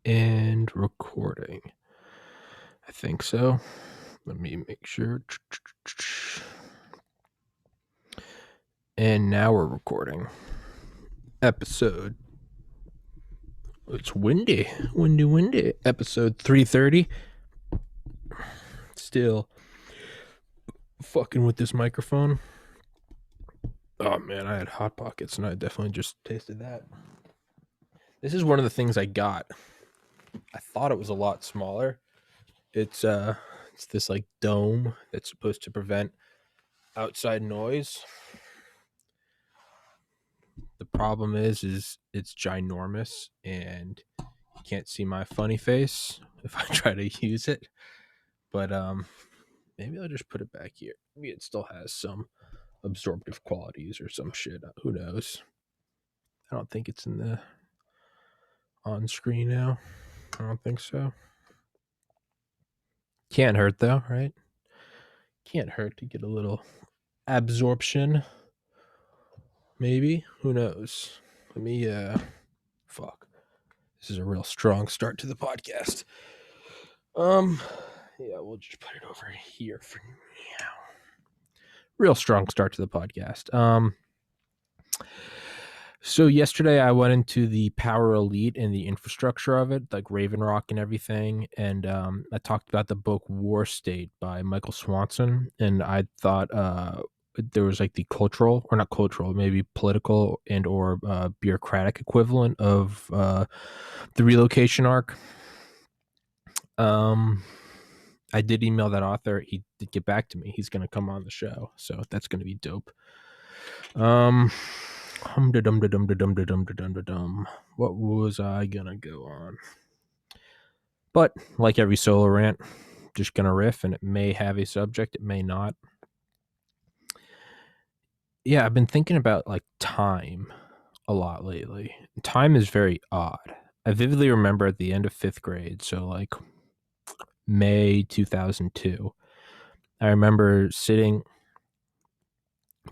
And recording. I think so. Let me make sure. And now we're recording. Episode. It's windy. Windy. Episode 330. Still fucking with this microphone. Oh man, I had Hot Pockets and I definitely just tasted that. This is one of the things I got. I thought it was a lot smaller. It's this like dome that's supposed to prevent outside noise. The problem is it's ginormous and you can't see my funny face if I try to use it. But maybe I'll just put it back here. Maybe it still has some absorptive qualities or some shit. Who knows? I don't think it's in the on screen now. I don't think so. Can't hurt though, right? Can't hurt to get a little absorption. Maybe. Who knows? Let me fuck. This is a real strong start to the podcast. Yeah, we'll just put it over here for now. Real strong start to the podcast. So yesterday I went into the Power Elite and the infrastructure of it, like Raven Rock and everything, and I talked about the book War State by Michael Swanson, and I thought there was like the cultural, or not cultural, maybe political and or bureaucratic equivalent of the relocation arc. I did email that author. He did get back to me. He's going to come on the show, so that's going to be dope. What was I gonna go on? But like every solo rant, just gonna riff, and it may have a subject, it may not. Yeah, I've been thinking about like time a lot lately. Time is very odd. I vividly remember at the end of 5th grade, so like May 2002, I remember sitting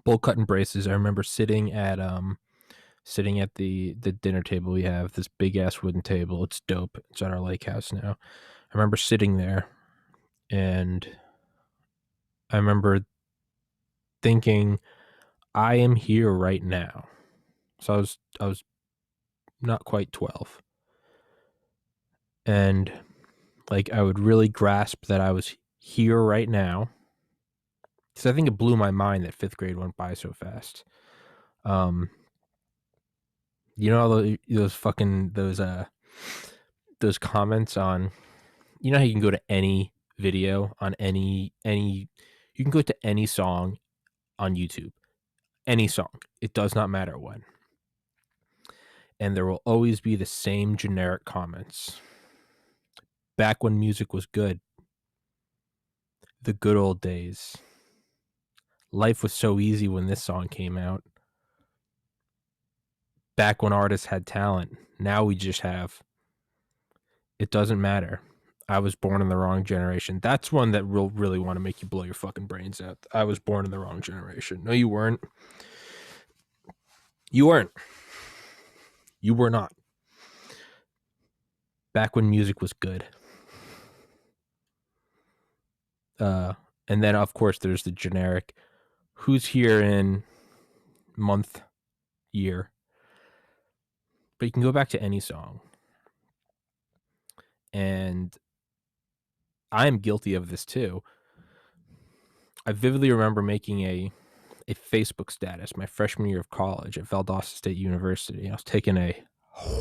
bowl cut and braces. I remember sitting at the dinner table. We have this big ass wooden table. It's dope. It's at our lake house now. I remember sitting there and I remember thinking, I am here right now. So I was not quite 12. And like I would really grasp that I was here right now. Because I think it blew my mind that 5th grade went by so fast. You know those fucking those comments on, you know how you can go to any video on any you can go to any song on YouTube, any song. It does not matter when. And there will always be the same generic comments. Back when music was good. The good old days. Life was so easy when this song came out. Back when artists had talent. Now we just have. It doesn't matter. I was born in the wrong generation. That's one that will really want to make you blow your fucking brains out. I was born in the wrong generation. No, you weren't. You weren't. You were not. Back when music was good. And then, of course, there's the generic, who's here in month, year. But you can go back to any song. And I am guilty of this too. I vividly remember making a Facebook status my freshman year of college at Valdosta State University. I was taking a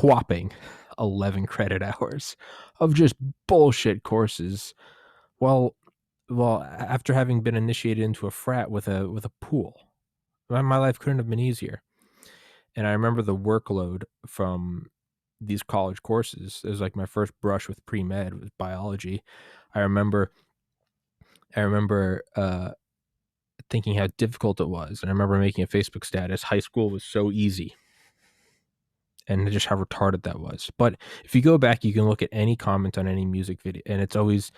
whopping 11 credit hours of just bullshit courses. Well, after having been initiated into a frat with a pool, my life couldn't have been easier. And I remember the workload from these college courses. It was like my first brush with pre-med with biology. I remember thinking how difficult it was. And I remember making a Facebook status, high school was so easy. And just how retarded that was. But if you go back, you can look at any comment on any music video, and it's always,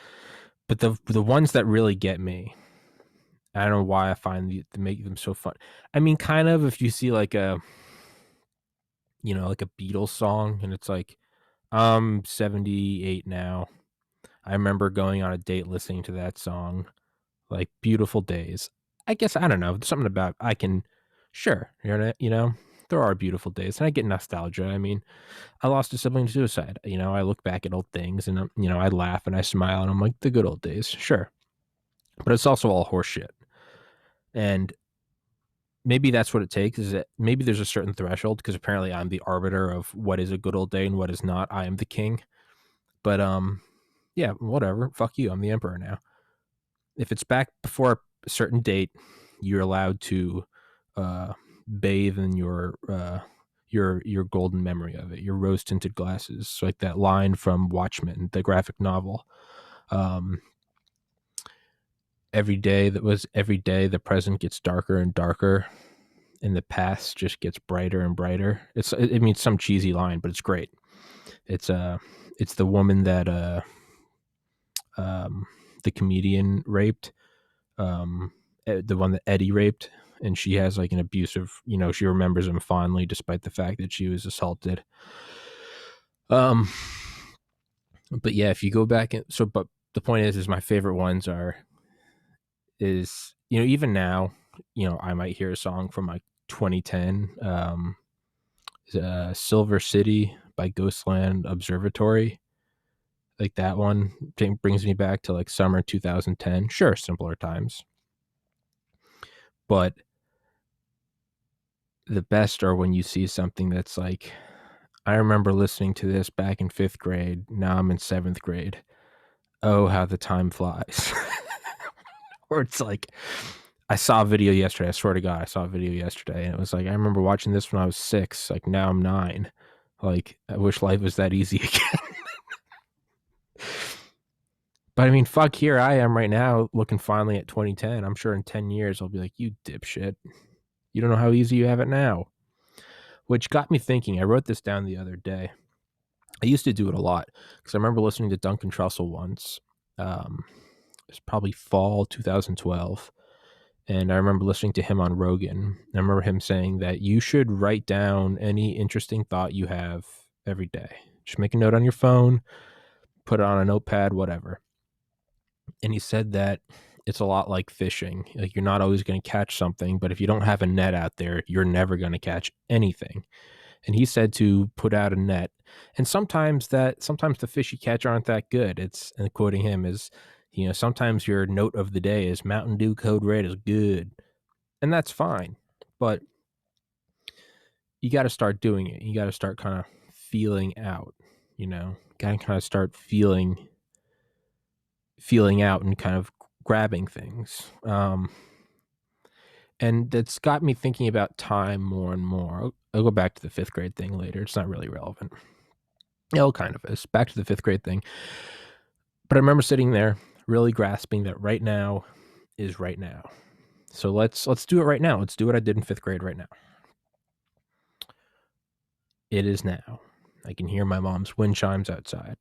but the ones that really get me, I don't know why I find to make them so fun. I mean, kind of if you see like a, you know, like a Beatles song, and it's like, I'm 78 now. I remember going on a date listening to that song, like Beautiful Days. I guess I don't know, something about I can sure, there are beautiful days and I get nostalgia. I mean, I lost a sibling to suicide. I look back at old things and I laugh and I smile and I'm like the good old days. Sure. But it's also all horseshit. And maybe that's what it takes is that maybe there's a certain threshold because apparently I'm the arbiter of what is a good old day and what is not. I am the king. But yeah, whatever. Fuck you. I'm the emperor now. If it's back before a certain date, you're allowed to uh, bathe in your golden memory of it, your rose tinted glasses, like that line from Watchmen, the graphic novel. Um, every day, the present gets darker and darker, and the past just gets brighter and brighter. I mean, it's some cheesy line, but it's great. It's it's the woman that um, the comedian raped, the one that Eddie raped, and she has like an abusive, she remembers him fondly despite the fact that she was assaulted. Um, but yeah, if you go back and but the point is my favorite ones is even now, I might hear a song from like 2010, Silver City by Ghostland Observatory. Like that one brings me back to like summer 2010. Sure, simpler times, but the best are when you see something that's like, I remember listening to this back in 5th grade. Now I'm in 7th grade. Oh, how the time flies. Or it's like, I saw a video yesterday. I swear to God, I saw a video yesterday, and it was like, I remember watching this when I was 6. Like now I'm 9. Like I wish life was that easy again. But I mean, fuck, here I am right now looking finally at 2010. I'm sure in 10 years I'll be like, you dipshit. You don't know how easy you have it now. Which got me thinking. I wrote this down the other day. I used to do it a lot because I remember listening to Duncan Trussell once. It was probably fall 2012. And I remember listening to him on Rogan. I remember him saying that you should write down any interesting thought you have every day. Just make a note on your phone, put it on a notepad, whatever. And he said that it's a lot like fishing. Like you're not always going to catch something, but if you don't have a net out there, you're never going to catch anything. And he said to put out a net. And sometimes the fish you catch aren't that good. And quoting him is, sometimes your note of the day is Mountain Dew Code Red is good. And that's fine. But you got to start doing it. You got to start kind of feeling out, got to kind of start feeling out and kind of grabbing things. And that's got me thinking about time more and more. I'll go back to the 5th grade thing later. It's not really relevant. It kind of is. Back to the 5th grade thing. But I remember sitting there really grasping that right now is right now. So let's do it right now. Let's do what I did in 5th grade right now. It is now. I can hear my mom's wind chimes outside.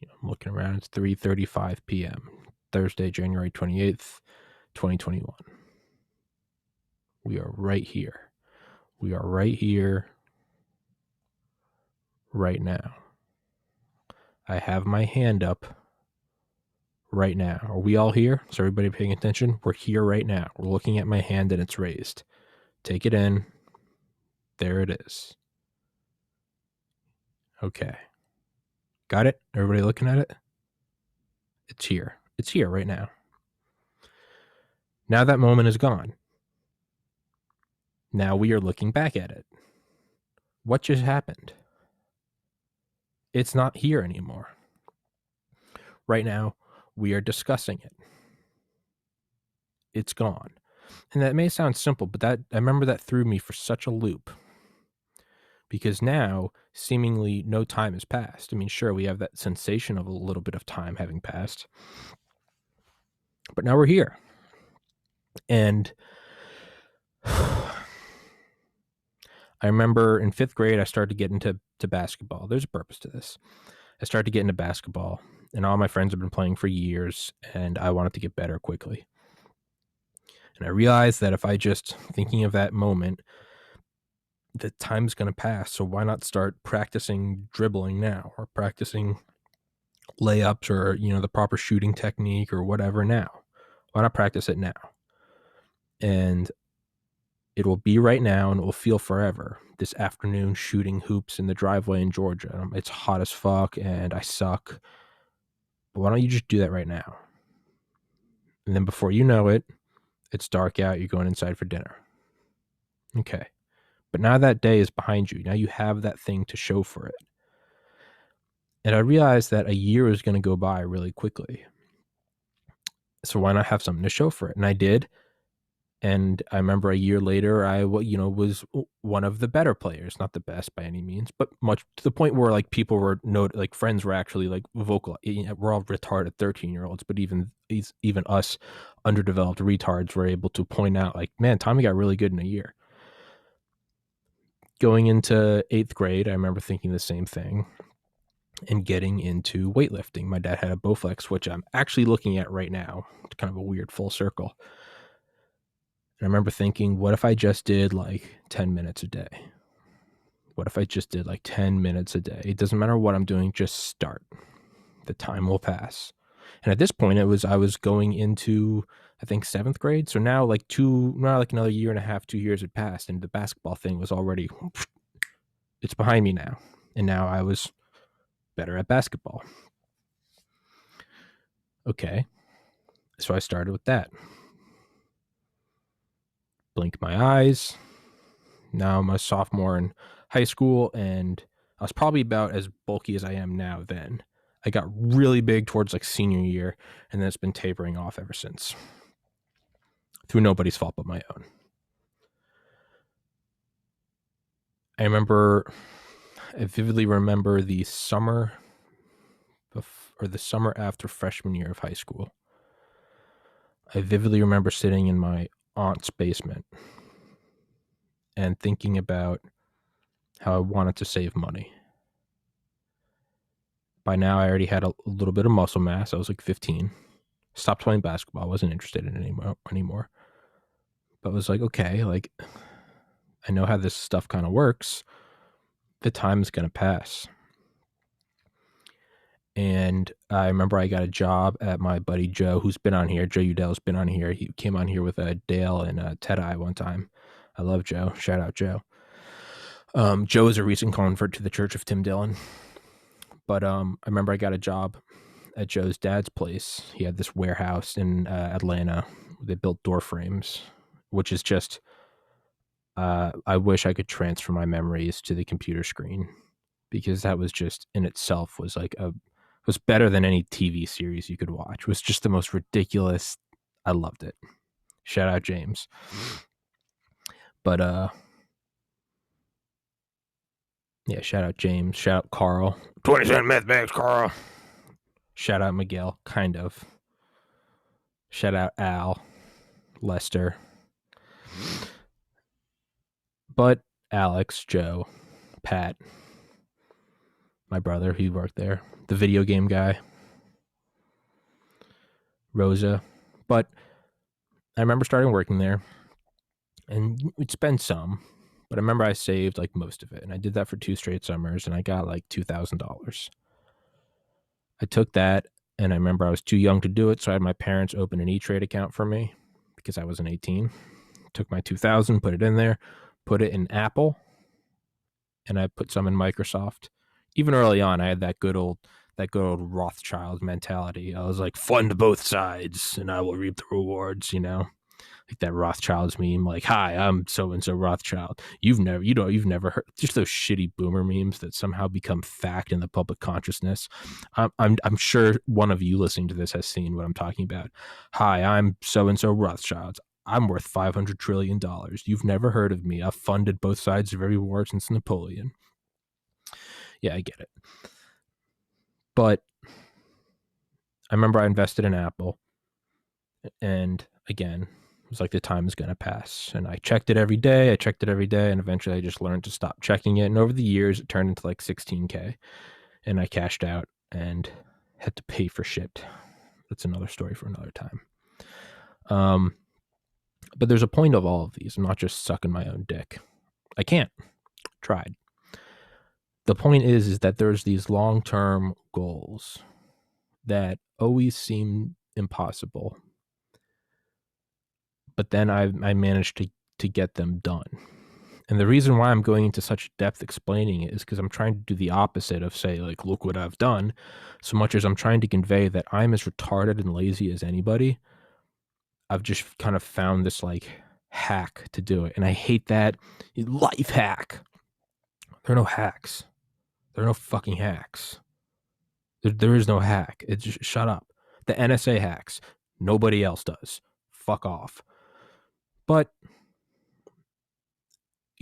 I'm looking around. It's 3:35 p.m. Thursday, January 28th, 2021. We are right here. We are right here right now. I have my hand up right now. Are we all here? Is everybody paying attention? We're here right now. We're looking at my hand and it's raised. Take it in. There it is. Okay. Got it? Everybody looking at it? It's here. It's here right now. Now that moment is gone. Now we are looking back at it. What just happened? It's not here anymore. Right now, we are discussing it. It's gone. And that may sound simple, but I remember that threw me for such a loop. Because now, seemingly no time has passed. I mean, sure, we have that sensation of a little bit of time having passed. But now we're here. And I remember in 5th grade, I started to get into basketball. There's a purpose to this. I started to get into basketball, and all my friends have been playing for years, and I wanted to get better quickly. And I realized that if I just, thinking of that moment, the time's going to pass. So why not start practicing dribbling now, or practicing layups, or, the proper shooting technique or whatever now? Why not practice it now? And it will be right now, and it will feel forever. This afternoon shooting hoops in the driveway in Georgia. It's hot as fuck and I suck. But why don't you just do that right now? And then before you know it, it's dark out. You're going inside for dinner. Okay. But now that day is behind you. Now you have that thing to show for it. And I realized that a year is going to go by really quickly. So why not have something to show for it? And I did. And I remember a year later, I was one of the better players, not the best by any means, but much to the point where like people were like friends were actually like vocal. We're all retarded 13-year-olds, but even us underdeveloped retards were able to point out like, man, Tommy got really good in a year. Going into 8th grade, I remember thinking the same thing, and getting into weightlifting. My dad had a Bowflex, which I'm actually looking at right now. It's kind of a weird full circle. And I remember thinking, what if I just did like 10 minutes a day? What if I just did like 10 minutes a day? It doesn't matter what I'm doing, just start. The time will pass. And at this point, I was going into, I think, 7th grade. So now like another year and a half, 2 years had passed, and the basketball thing was already, it's behind me now. And now I was better at basketball. Okay. So I started with that. Blinked my eyes. Now I'm a sophomore in high school, and I was probably about as bulky as I am now then. I got really big towards like senior year, and then it's been tapering off ever since, through nobody's fault but my own. I vividly remember the summer after freshman year of high school. I vividly remember sitting in my aunt's basement and thinking about how I wanted to save money. By now, I already had a little bit of muscle mass. I was like 15. Stopped playing basketball. I wasn't interested in it anymore. But I was like, okay, like, I know how this stuff kind of works. The time's going to pass. And I remember I got a job at my buddy Joe, who's been on here. Joe Udell's been on here. He came on here with Dale and Ted Eye one time. I love Joe. Shout out Joe. Joe is a recent convert to the Church of Tim Dillon. But I remember I got a job at Joe's dad's place. He had this warehouse in Atlanta. They built door frames, which is just, I wish I could transfer my memories to the computer screen, because that was just in itself was better than any TV series you could watch. It was just the most ridiculous. I loved it. Shout out James. But yeah, shout out James. Shout out Carl. 20-cent meth bags, Carl. Shout out Miguel, kind of. Shout out Al, Lester. But Alex, Joe, Pat, my brother, he worked there. The video game guy, Rosa. But I remember starting working there, and we'd spend some, but I remember I saved like most of it, and I did that for 2 straight summers, and I got like $2,000. I took that, and I remember I was too young to do it, so I had my parents open an E-Trade account for me because I wasn't 18. Took my 2,000, put it in there, put it in Apple, and I put some in Microsoft. Even early on, I had that good old Rothschild mentality. I was like, fund both sides, and I will reap the rewards. Like that Rothschilds meme, like, "Hi, I'm so and so Rothschild." You've never heard just those shitty boomer memes that somehow become fact in the public consciousness. I'm sure one of you listening to this has seen what I'm talking about. "Hi, I'm so and so Rothschilds. I'm worth $500 trillion. You've never heard of me. I've funded both sides of every war since Napoleon." Yeah, I get it. But I remember I invested in Apple, and again, it was like the time is going to pass. And I checked it every day. And eventually I just learned to stop checking it. And over the years, it turned into like 16K. And I cashed out and had to pay for shit. That's another story for another time. But there's a point of all of these. I'm not just sucking my own dick. I can't. tried. The point is that there's these long-term goals that always seem impossible, but then I managed to get them done. And the reason why I'm going into such depth explaining it is because I'm trying to do the opposite of say, like, look what I've done, so much as I'm trying to convey that I'm as retarded and lazy as anybody. I've just kind of found this like hack to do it. And I hate that life hack. There are no hacks. There are no fucking hacks. There is no hack. It's just shut up. The NSA hacks. Nobody else does. Fuck off. But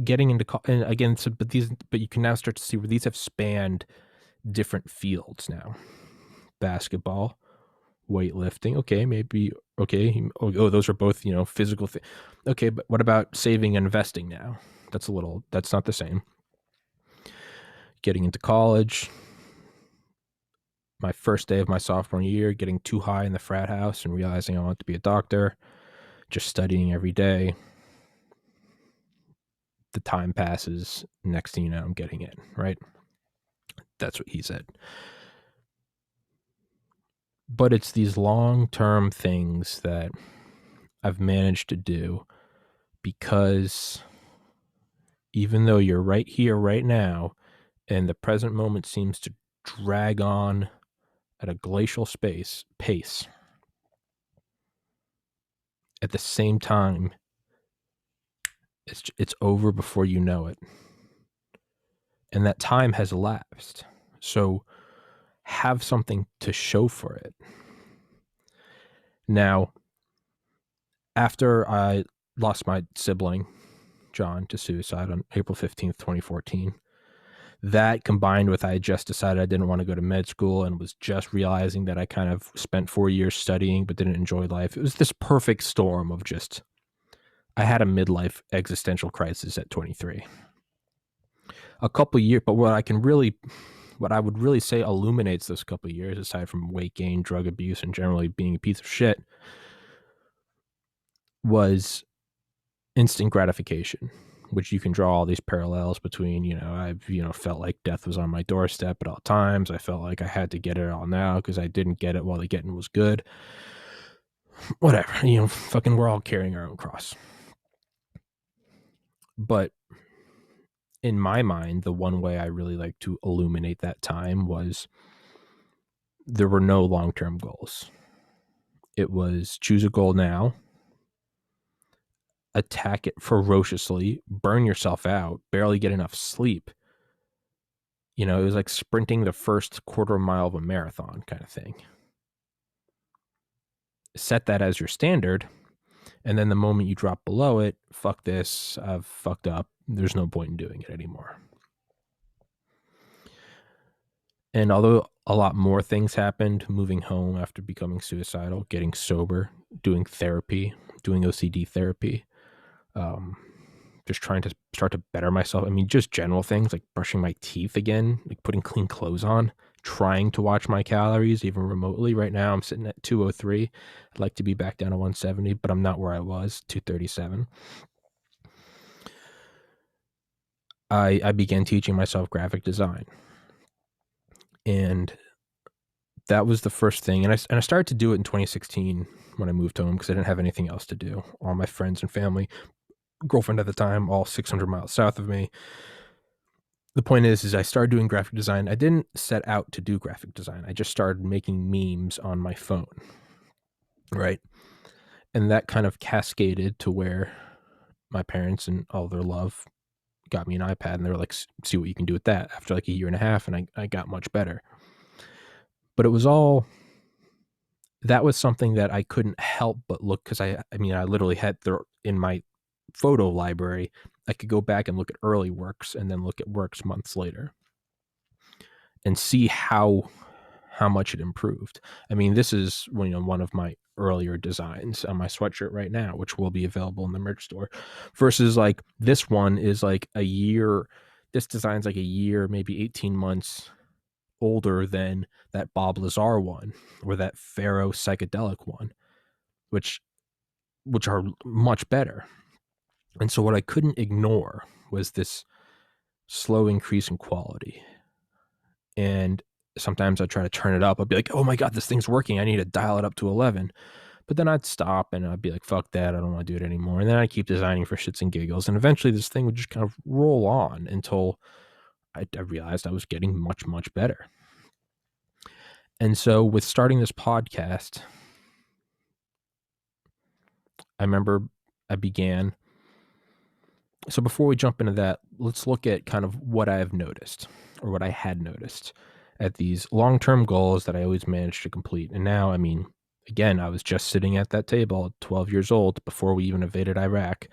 getting into and again, so, but you can now start to see where these have spanned different fields now. Basketball, weightlifting. Okay, maybe. Okay. Oh, those are both, physical things. Okay, but what about saving and investing now? That's not the same. Getting into college, my first day of my sophomore year, getting too high in the frat house and realizing I want to be a doctor, just studying every day. The time passes. Next thing you know, I'm getting in, right? That's what he said. But it's these long-term things that I've managed to do because even though you're right here, right now, and the present moment seems to drag on at a glacial pace, at the same time, it's over before you know it. And that time has elapsed. So have something to show for it. Now, after I lost my sibling, John, to suicide on April 15th, 2014, that combined with I just decided I didn't want to go to med school and was just realizing that I kind of spent 4 years studying but didn't enjoy life. It was this perfect storm of just, I had a midlife existential crisis at 23. A couple years, but what I would really say illuminates those couple of years, aside from weight gain, drug abuse, and generally being a piece of shit, was instant gratification, which you can draw all these parallels between. I've felt like death was on my doorstep at all times. I felt like I had to get it all now because I didn't get it while the getting was good. Whatever, fucking we're all carrying our own cross. But in my mind, the one way I really like to illuminate that time was there were no long-term goals. It was choose a goal now, attack it ferociously, burn yourself out, barely get enough sleep. It was like sprinting the first quarter mile of a marathon kind of thing. Set that as your standard, and then the moment you drop below it, fuck this, I've fucked up, there's no point in doing it anymore. And although a lot more things happened, moving home after becoming suicidal, getting sober, doing therapy, doing OCD therapy, just trying to start to better myself. I mean, just general things like brushing my teeth again, like putting clean clothes on, trying to watch my calories even remotely. Right now I'm sitting at 203. I'd like to be back down to 170, but I'm not where I was, 237. I began teaching myself graphic design. And that was the first thing. And I started to do it in 2016 when I moved home because I didn't have anything else to do. All my friends and family, girlfriend at the time, all 600 miles south of me. The point is I started doing graphic design. I didn't set out to do graphic design. I just started making memes on my phone, right? And that kind of cascaded to where my parents and all their love got me an iPad, and they were like, see what you can do with that. After like a year and a half, and I got much better. But it was all, that was something that I couldn't help but look, because I literally had there in my photo library, I could go back and look at early works and then look at works months later and see how much it improved. I mean, this is one of my earlier designs on my sweatshirt right now, which will be available in the merch store, versus like this one is like a year. This design's like a year, maybe 18 months older than that Bob Lazar one or that Pharaoh psychedelic one, which are much better. And so what I couldn't ignore was this slow increase in quality. And sometimes I try to turn it up. I'd be like, oh my God, this thing's working. I need to dial it up to 11. But then I'd stop and I'd be like, fuck that. I don't want to do it anymore. And then I keep designing for shits and giggles. And eventually this thing would just kind of roll on until I realized I was getting much, much better. And so with starting this podcast, I remember I began. So before we jump into that, let's look at kind of what I've noticed or what I had noticed at these long-term goals that I always managed to complete. And now, I mean, again, I was just sitting at that table at 12 years old before we even invaded Iraq.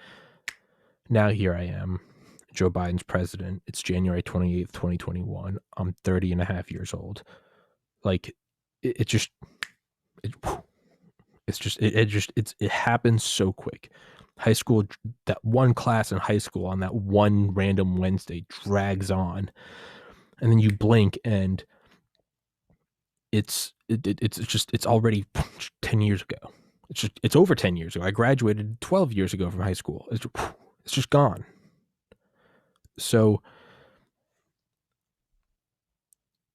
Now here I am, Joe Biden's president. It's January 28th, 2021. I'm 30 and a half years old. Like, it just, it happens so quick. High school, that one class in high school on that one random Wednesday drags on, and then you blink and it's already 10 years ago. It's over 10 years ago. I graduated 12 years ago from high school. It's just gone. So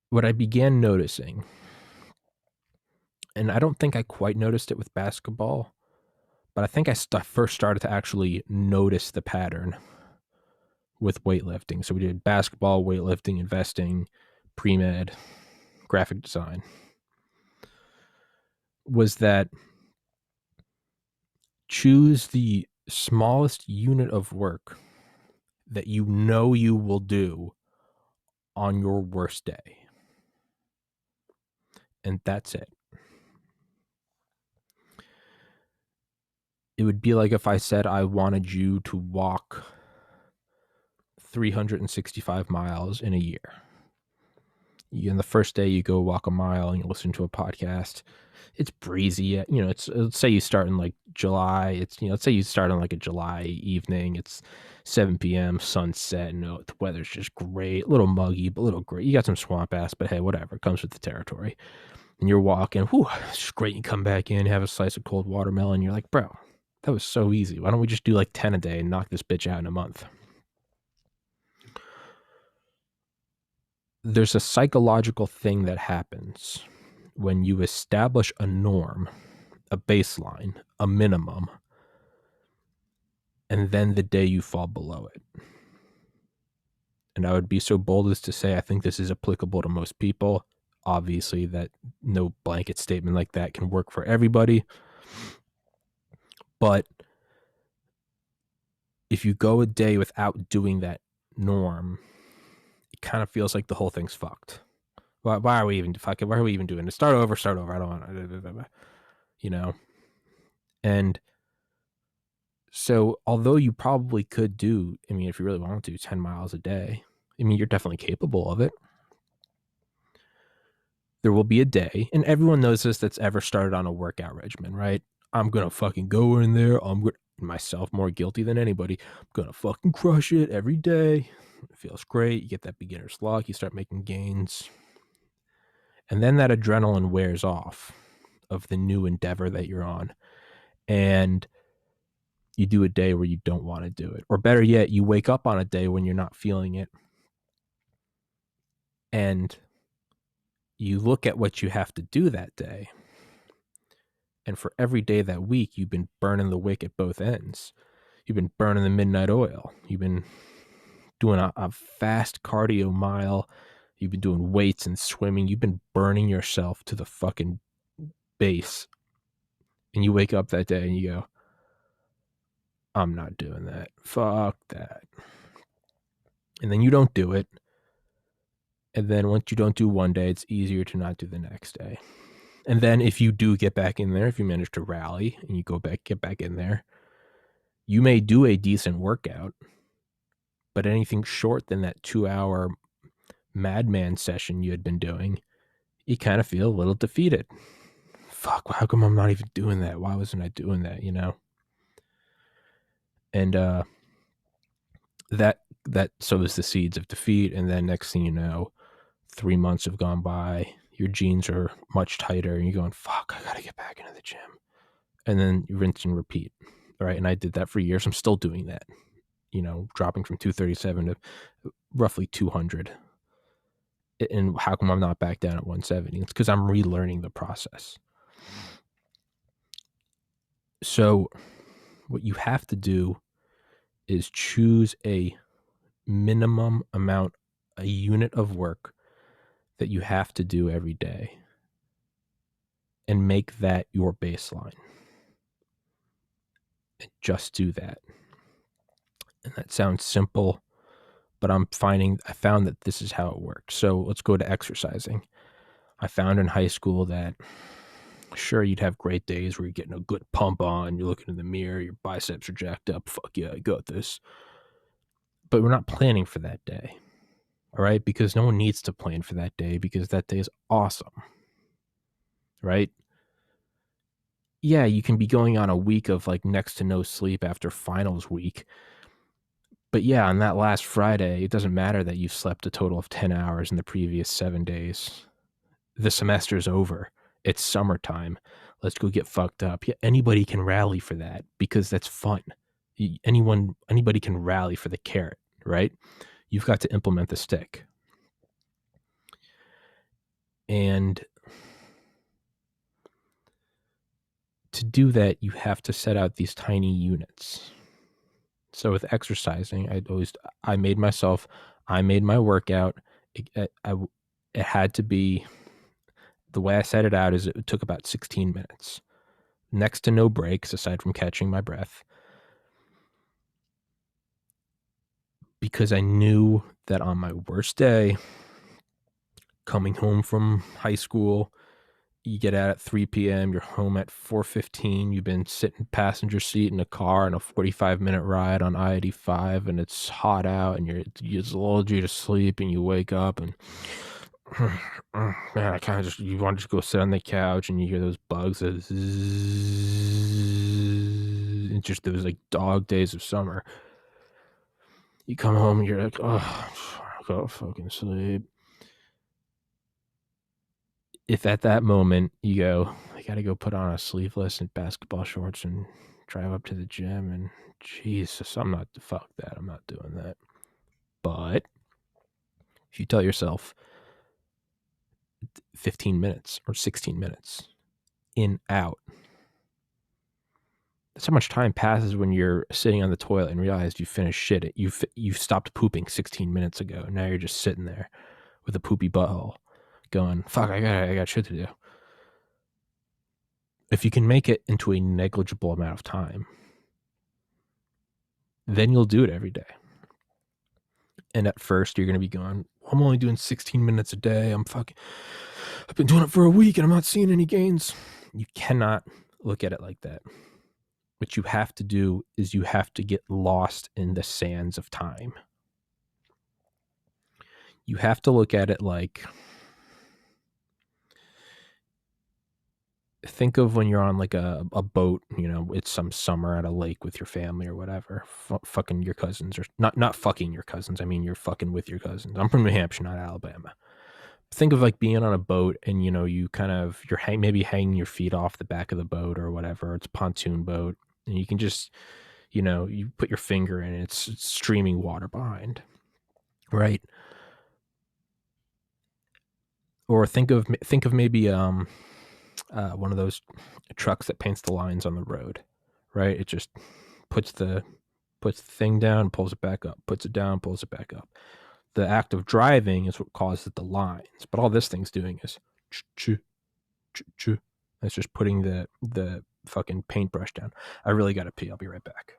what I began noticing, and I don't think I quite noticed it with basketball, but I think I first started to actually notice the pattern with weightlifting. So we did basketball, weightlifting, investing, pre-med, graphic design. Was that choose the smallest unit of work that you know you will do on your worst day. And that's it. It would be like if I said I wanted you to walk 365 miles in a year. And the first day you go walk a mile and you listen to a podcast. It's breezy. Let's say you start in like July. Let's say you start on like a July evening. It's 7 p.m. sunset. And the weather's just great. A little muggy, but a little great. You got some swamp ass, but hey, whatever. It comes with the territory. And you're walking. Whew, it's just great. You come back in, have a slice of cold watermelon. You're like, bro, that was so easy. Why don't we just do like 10 a day and knock this bitch out in a month? There's a psychological thing that happens when you establish a norm, a baseline, a minimum, and then the day you fall below it. And I would be so bold as to say I think this is applicable to most people. Obviously, that no blanket statement like that can work for everybody. But if you go a day without doing that norm, it kind of feels like the whole thing's fucked. Why are we even doing this? Start over. I don't want to, And so although you probably could do, I mean, if you really want to, 10 miles a day, I mean, you're definitely capable of it. There will be a day, and everyone knows this that's ever started on a workout regimen, right? I'm going to fucking go in there. I'm going to, myself more guilty than anybody. I'm going to fucking crush it every day. It feels great. You get that beginner's luck. You start making gains. And then that adrenaline wears off of the new endeavor that you're on. And you do a day where you don't want to do it. Or better yet, you wake up on a day when you're not feeling it. And you look at what you have to do that day. And for every day that week, you've been burning the wick at both ends. You've been burning the midnight oil. You've been doing a fast cardio mile. You've been doing weights and swimming. You've been burning yourself to the fucking base. And you wake up that day and you go, I'm not doing that. Fuck that. And then you don't do it. And then once you don't do one day, it's easier to not do the next day. And then if you do get back in there, if you manage to rally and you get back in there, you may do a decent workout, but anything short than that 2-hour madman session you had been doing, you kind of feel a little defeated. Fuck, how come I'm not even doing that? Why wasn't I doing that, And that sows the seeds of defeat. And then next thing you know, 3 months have gone by, your jeans are much tighter, and you're going, fuck, I gotta get back into the gym. And then you rinse and repeat. Right. And I did that for years. I'm still doing that. dropping from 237 to roughly 200. And how come I'm not back down at 170? It's because I'm relearning the process. So what you have to do is choose a minimum amount, a unit of work that you have to do every day, and make that your baseline. And just do that. And that sounds simple, but I found that this is how it works. So let's go to exercising. I found in high school that sure, you'd have great days where you're getting a good pump on, you're looking in the mirror, your biceps are jacked up, fuck yeah, I got this. But we're not planning for that day. All right? Because no one needs to plan for that day because that day is awesome. Right? Yeah, you can be going on a week of like next to no sleep after finals week. But yeah, on that last Friday, it doesn't matter that you've slept a total of 10 hours in the previous 7 days. The semester's over. It's summertime. Let's go get fucked up. Yeah, anybody can rally for that because that's fun. Anybody can rally for the carrot, right? You've got to implement the stick. And to do that, you have to set out these tiny units. So with exercising, I made my workout. It had to be, the way I set it out is it took about 16 minutes. Next to no breaks aside from catching my breath. Because I knew that on my worst day, coming home from high school, you get out at 3 p.m., you're home at 4:15, you've been sitting passenger seat in a car on a 45-minute ride on I-85, and it's hot out, and it's lulled you to sleep, and you wake up, and man, you want to just go sit on the couch, and you hear those bugs, it's just those like dog days of summer. You come home, and you're like, oh, I gotta fucking sleep. If at that moment you go, I gotta go put on a sleeveless and basketball shorts and drive up to the gym, and Jesus, fuck that, I'm not doing that. But if you tell yourself 15 minutes or 16 minutes, in, out, that's how much time passes when you're sitting on the toilet and realize you finished shit. You've stopped pooping 16 minutes ago, and now you're just sitting there with a poopy butthole going, fuck, I got shit to do. If you can make it into a negligible amount of time, then you'll do it every day. And at first you're going to be going, I'm only doing 16 minutes a day. I've been doing it for a week and I'm not seeing any gains. You cannot look at it like that. What you have to do is you have to get lost in the sands of time. You have to look at it like, think of when you're on like a boat, it's some summer at a lake with your family or whatever, fucking your cousins, or not fucking your cousins. I mean, you're fucking with your cousins. I'm from New Hampshire, not Alabama. Think of like being on a boat and you kind of, maybe hanging your feet off the back of the boat or whatever. It's a pontoon boat, and you can just, you put your finger in it, it's streaming water behind, right? Or think of maybe one of those trucks that paints the lines on the road, right? It just puts the thing down, pulls it back up, puts it down, pulls it back up. The act of driving is what causes the lines, but all this thing's doing is it's just putting the fucking paintbrush down. I really gotta pee. I'll be right back.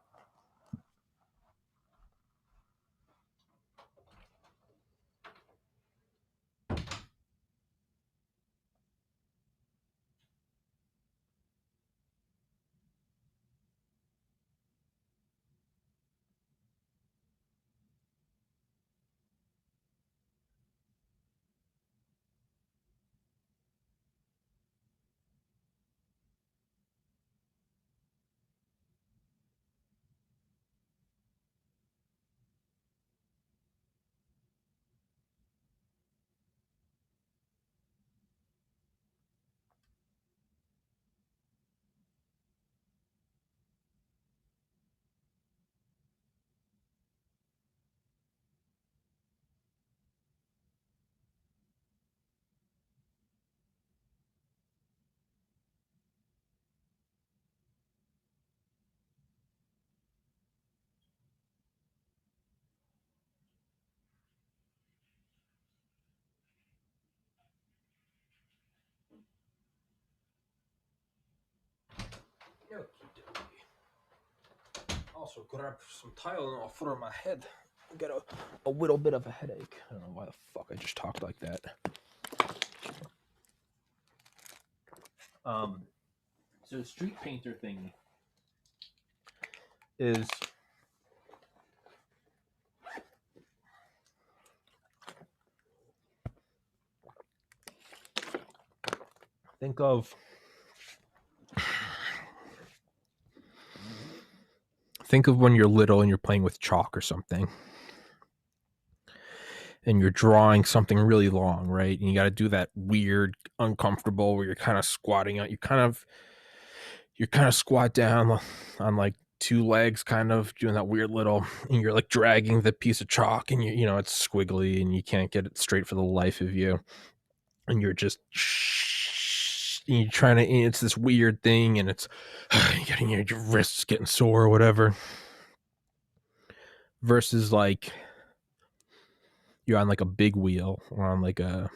also grab some Tylenol for my head. I got a little bit of a headache. I don't know why the fuck I just talked like that. So the street painter thing is think of when you're little and you're playing with chalk or something. And you're drawing something really long, right? And you got to do that weird, uncomfortable where you're kind of squatting out. You kind of squat down on like two legs, kind of doing that weird little, and you're like dragging the piece of chalk, and you know it's squiggly, and you can't get it straight for the life of you, and you're just and you're trying to. And it's this weird thing, and it's getting your wrists getting sore or whatever. Versus like you're on like a big wheel or on like a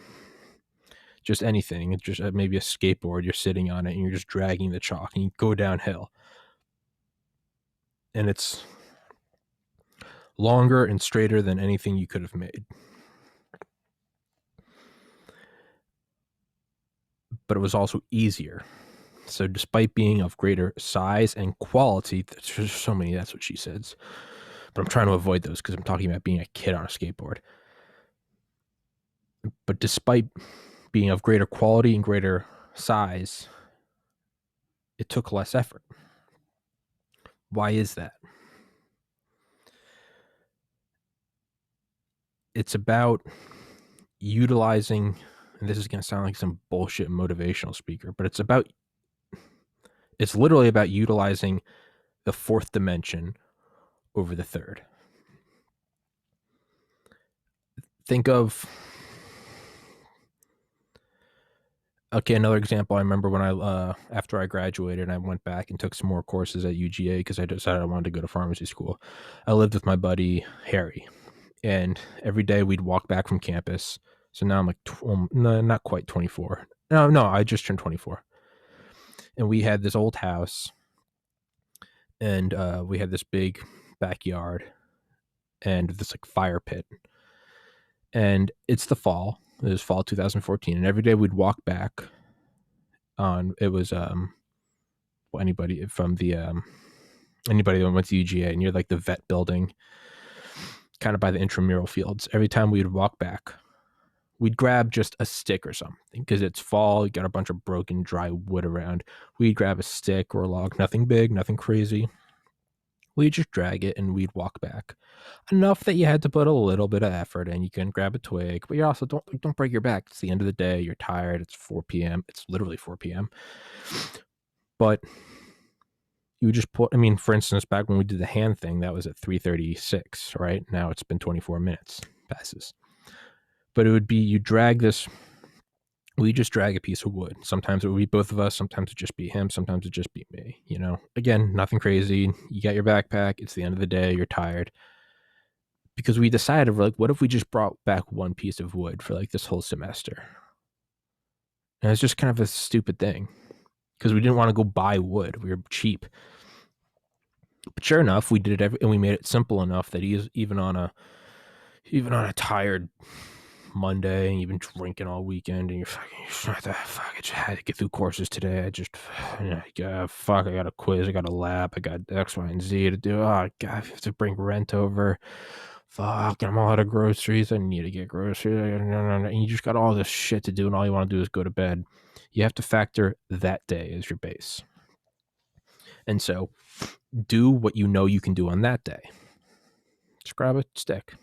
just anything. It's just maybe a skateboard. You're sitting on it and you're just dragging the chalk and you go downhill. And it's longer and straighter than anything you could have made. But it was also easier. So despite being of greater size and quality, there's so many, that's what she says. But I'm trying to avoid those because I'm talking about being a kid on a skateboard. But despite being of greater quality and greater size, it took less effort. Why is that? It's about utilizing, and this is going to sound like some bullshit motivational speaker, but it's literally about utilizing the fourth dimension over the third. Think of, okay, another example. I remember when after I graduated, I went back and took some more courses at UGA because I decided I wanted to go to pharmacy school. I lived with my buddy Harry, and every day we'd walk back from campus. So now I'm like, no, not quite 24. No, I just turned 24. And we had this old house, and we had this big backyard and this like fire pit. And it's the fall. It was fall 2014, and every day we'd walk back on. It was anybody from the anybody that went to UGA, near like the vet building, kind of by the intramural fields. Every time we'd walk back, we'd grab just a stick or something because it's fall. You got a bunch of broken dry wood around. We'd grab a stick or a log, nothing big, nothing crazy. We'd just drag it and we'd walk back. Enough that you had to put a little bit of effort in. You can grab a twig, but you also don't break your back. It's the end of the day. You're tired. It's 4 p.m. It's literally 4 p.m. But you just put, I mean, for instance, back when we did the hand thing, that was at 3:36, right? Now it's been 24 minutes passes. But it would be, you drag this, we just drag a piece of wood. Sometimes it would be both of us. Sometimes it'd just be him. Sometimes it'd just be me, you know? Again, nothing crazy. You got your backpack. It's the end of the day. You're tired. Because we decided, we're like, what if we just brought back one piece of wood for like this whole semester? And it's just kind of a stupid thing because we didn't want to go buy wood. We were cheap. But sure enough, we did it, and we made it simple enough that even on a tired Monday, and you've been drinking all weekend, and you're fucking, fuck, I just had to get through courses today. I just, fuck, I got a quiz, I got a lab, I got X, Y, and Z to do. Oh, God, I have to bring rent over. Fuck, I'm all out of groceries. I need to get groceries. And you just got all this shit to do, and all you want to do is go to bed. You have to factor that day as your base. And so do what you know you can do on that day. Just grab a stick,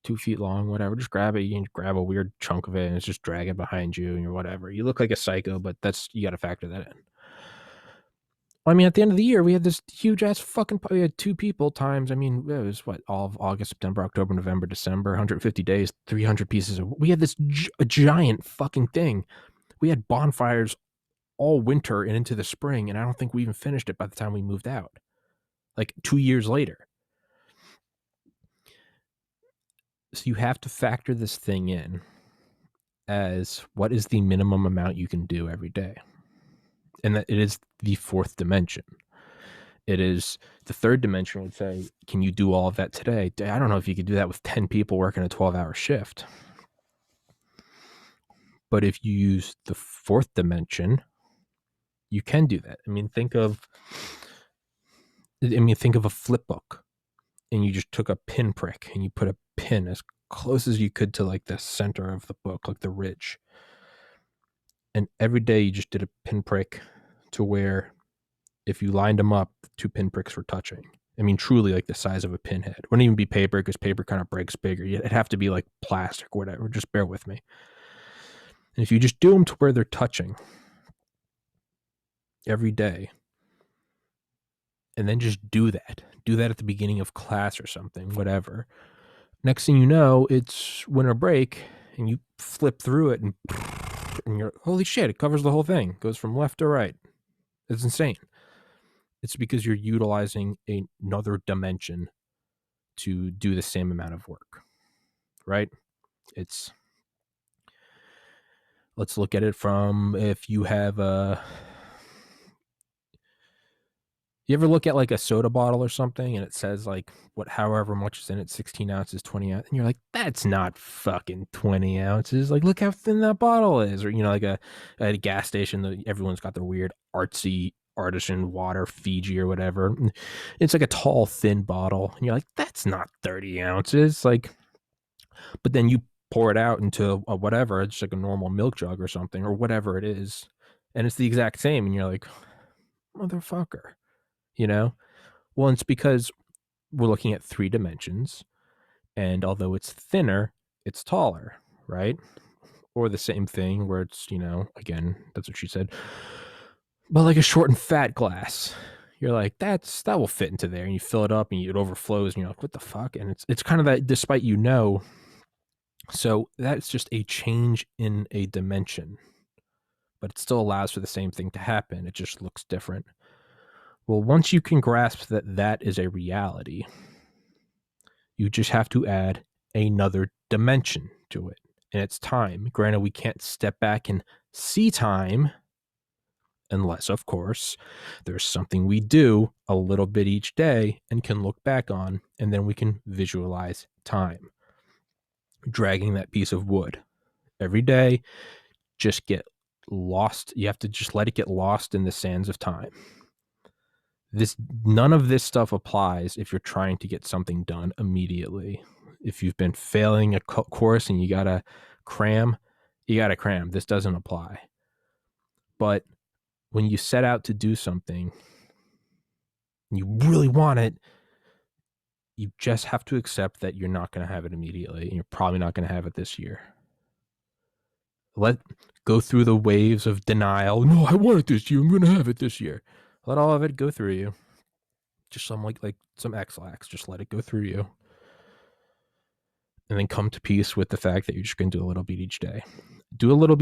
2 feet long, whatever. Just grab it. You can grab a weird chunk of it and it's just drag it behind you and you're whatever. You look like a psycho, but you got to factor that in. I mean, at the end of the year, we had this huge ass we had 2 people times. I mean, it was all of August, September, October, November, December, 150 days, 300 pieces we had this giant fucking thing. We had bonfires all winter and into the spring, and I don't think we even finished it by the time we moved out. Like 2 years later. So you have to factor this thing in as what is the minimum amount you can do every day. And that it is the fourth dimension. It is the third dimension would say, can you do all of that today? I don't know if you could do that with 10 people working a 12-hour shift. But if you use the fourth dimension, you can do that. Think of a flip book, and you just took a pinprick and you put a pin as close as you could to like the center of the book, like the ridge. And every day you just did a pinprick to where if you lined them up, the two pinpricks were touching. Truly like the size of a pinhead. It wouldn't even be paper because paper kind of breaks bigger. It'd have to be like plastic or whatever. Just bear with me. And if you just do them to where they're touching every day, and then just do that at the beginning of class or something, whatever. Next thing you know, it's winter break and you flip through it and you're, holy shit, it covers the whole thing. It goes from left to right. It's insane. It's because you're utilizing another dimension to do the same amount of work, right? Let's look at it from, if you have you ever look at like a soda bottle or something and it says like however much is in it, 16 ounces, 20 ounces, and you're like, that's not fucking 20 ounces. Like, look how thin that bottle is. Or, like at a gas station, everyone's got their weird artsy artisan water, Fiji or whatever. It's like a tall, thin bottle. And you're like, that's not 30 ounces. Like, but then you pour it out into a whatever, it's like a normal milk jug or something or whatever it is. And it's the exact same. And you're like, motherfucker. Well, it's because we're looking at 3 dimensions, and although it's thinner, it's taller, right? Or the same thing where it's, again, that's what she said, but like a short and fat glass. You're like, that will fit into there, and you fill it up and it overflows, and you're like, what the fuck? And it's kind of that, despite so that's just a change in a dimension, but it still allows for the same thing to happen. It just looks different. Well, once you can grasp that that is a reality, you just have to add another dimension to it, and it's time. Granted, we can't step back and see time unless, of course, there's something we do a little bit each day and can look back on, and then we can visualize time. Dragging that piece of wood every day, just get lost. You have to just let it get lost in the sands of time. None of this stuff applies if you're trying to get something done immediately. If you've been failing a course and you gotta cram, this doesn't apply. But when you set out to do something, you really want it, you just have to accept that you're not going to have it immediately, and you're probably not going to have it this year. Go through the waves of denial. No, I want it this year. I'm going to have it this year. Let all of it go through you. Just some like some X-lax. Just let it go through you. And then come to peace with the fact that you're just going to do a little bit each day. Do a little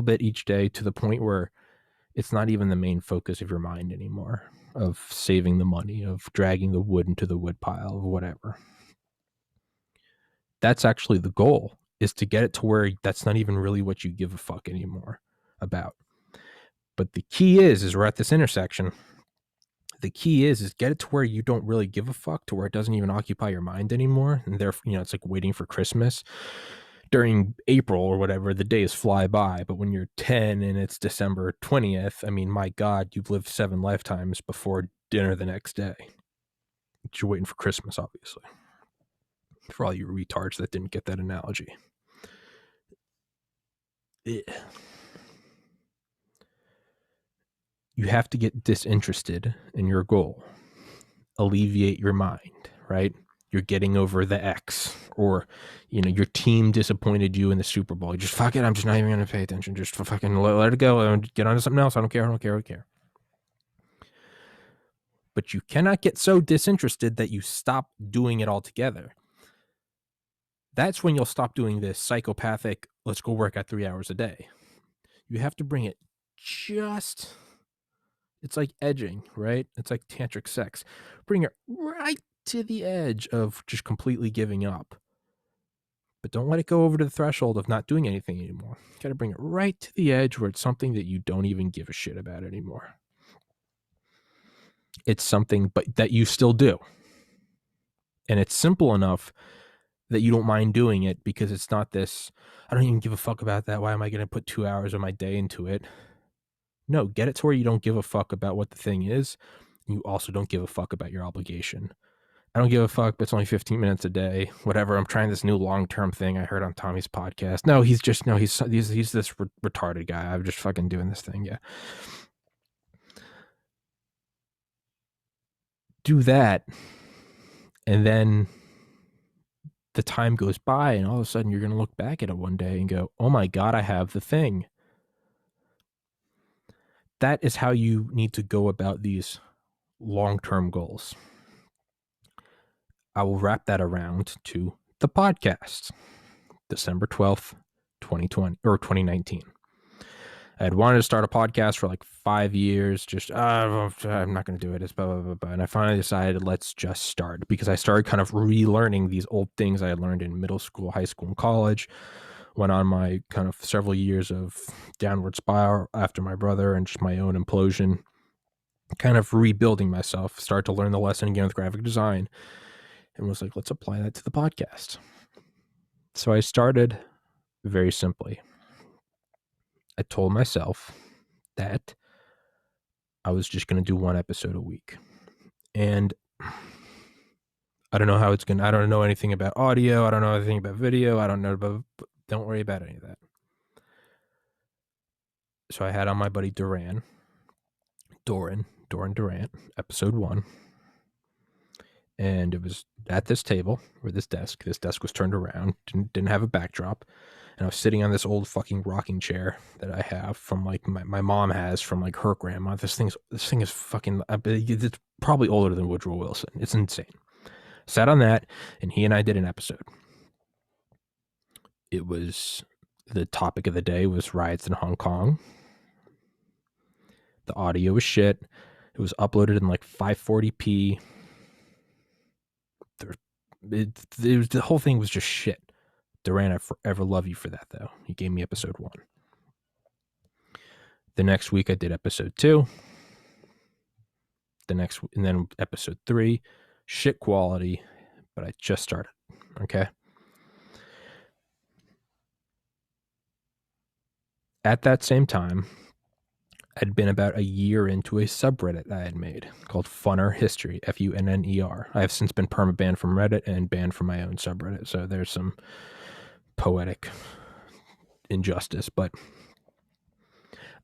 bit each day to the point where it's not even the main focus of your mind anymore, of saving the money, of dragging the wood into the wood pile, of whatever. That's actually the goal, is to get it to where that's not even really what you give a fuck anymore about. But the key is we're at this intersection. The key is get it to where you don't really give a fuck, to where it doesn't even occupy your mind anymore. And therefore, it's like waiting for Christmas. During April or whatever, the days fly by. But when you're 10 and it's December 20th, my God, you've lived 7 lifetimes before dinner the next day. You're waiting for Christmas, obviously. For all you retards that didn't get that analogy. You have to get disinterested in your goal. Alleviate your mind, right? You're getting over the X, or your team disappointed you in the Super Bowl. You just fuck it. I'm just not even going to pay attention. Just fucking let it go and get on to something else. I don't care. But you cannot get so disinterested that you stop doing it altogether. That's when you'll stop doing this psychopathic, let's go work out 3 hours a day. You have to bring it just, it's like edging, right? It's like tantric sex. Bring it right to the edge of just completely giving up. But don't let it go over to the threshold of not doing anything anymore. You got to bring it right to the edge where it's something that you don't even give a shit about anymore. It's something but that you still do. And it's simple enough that you don't mind doing it because it's not this, I don't even give a fuck about that. Why am I going to put 2 hours of my day into it? No, get it to where you don't give a fuck about what the thing is. You also don't give a fuck about your obligation. I don't give a fuck, but it's only 15 minutes a day. Whatever. I'm trying this new long-term thing I heard on Tommy's podcast. No, he's this retarded guy. I'm just fucking doing this thing. Yeah. Do that. And then the time goes by and all of a sudden you're going to look back at it one day and go, oh my God, I have the thing. That is how you need to go about these long-term goals. I will wrap that around to the podcast, December 12th, 2020 or 2019. I had wanted to start a podcast for like 5 years. Just, I'm not going to do it. It's blah, blah, blah, blah. And I finally decided, let's just start, because I started kind of relearning these old things I had learned in middle school, high school, and college. Went on my kind of several years of downward spiral after my brother and just my own implosion, kind of rebuilding myself, started to learn the lesson again with graphic design, and was like, let's apply that to the podcast. So I started very simply. I told myself that I was just going to do one episode a week. And I don't know how it's going to, I don't know anything about audio. I don't know anything about video. I don't know about, don't worry about any of that. So I had on my buddy Doran Durant, episode 1. And it was at this table or this desk. This desk was turned around, didn't have a backdrop. And I was sitting on this old fucking rocking chair that I have from like my mom has from like her grandma. This thing is fucking, it's probably older than Woodrow Wilson. It's insane. Sat on that, and he and I did an episode. It was, the topic of the day was riots in Hong Kong. The audio was shit. It was uploaded in like 540p. The whole thing was just shit. Duran, I forever love you for that, though. He gave me episode 1. The next week I did episode 2. And then episode 3, shit quality, but I just started. Okay. At that same time, I'd been about a year into a subreddit I had made called Funner History, Funner. I have since been permabanned from Reddit and banned from my own subreddit, so there's some poetic injustice. But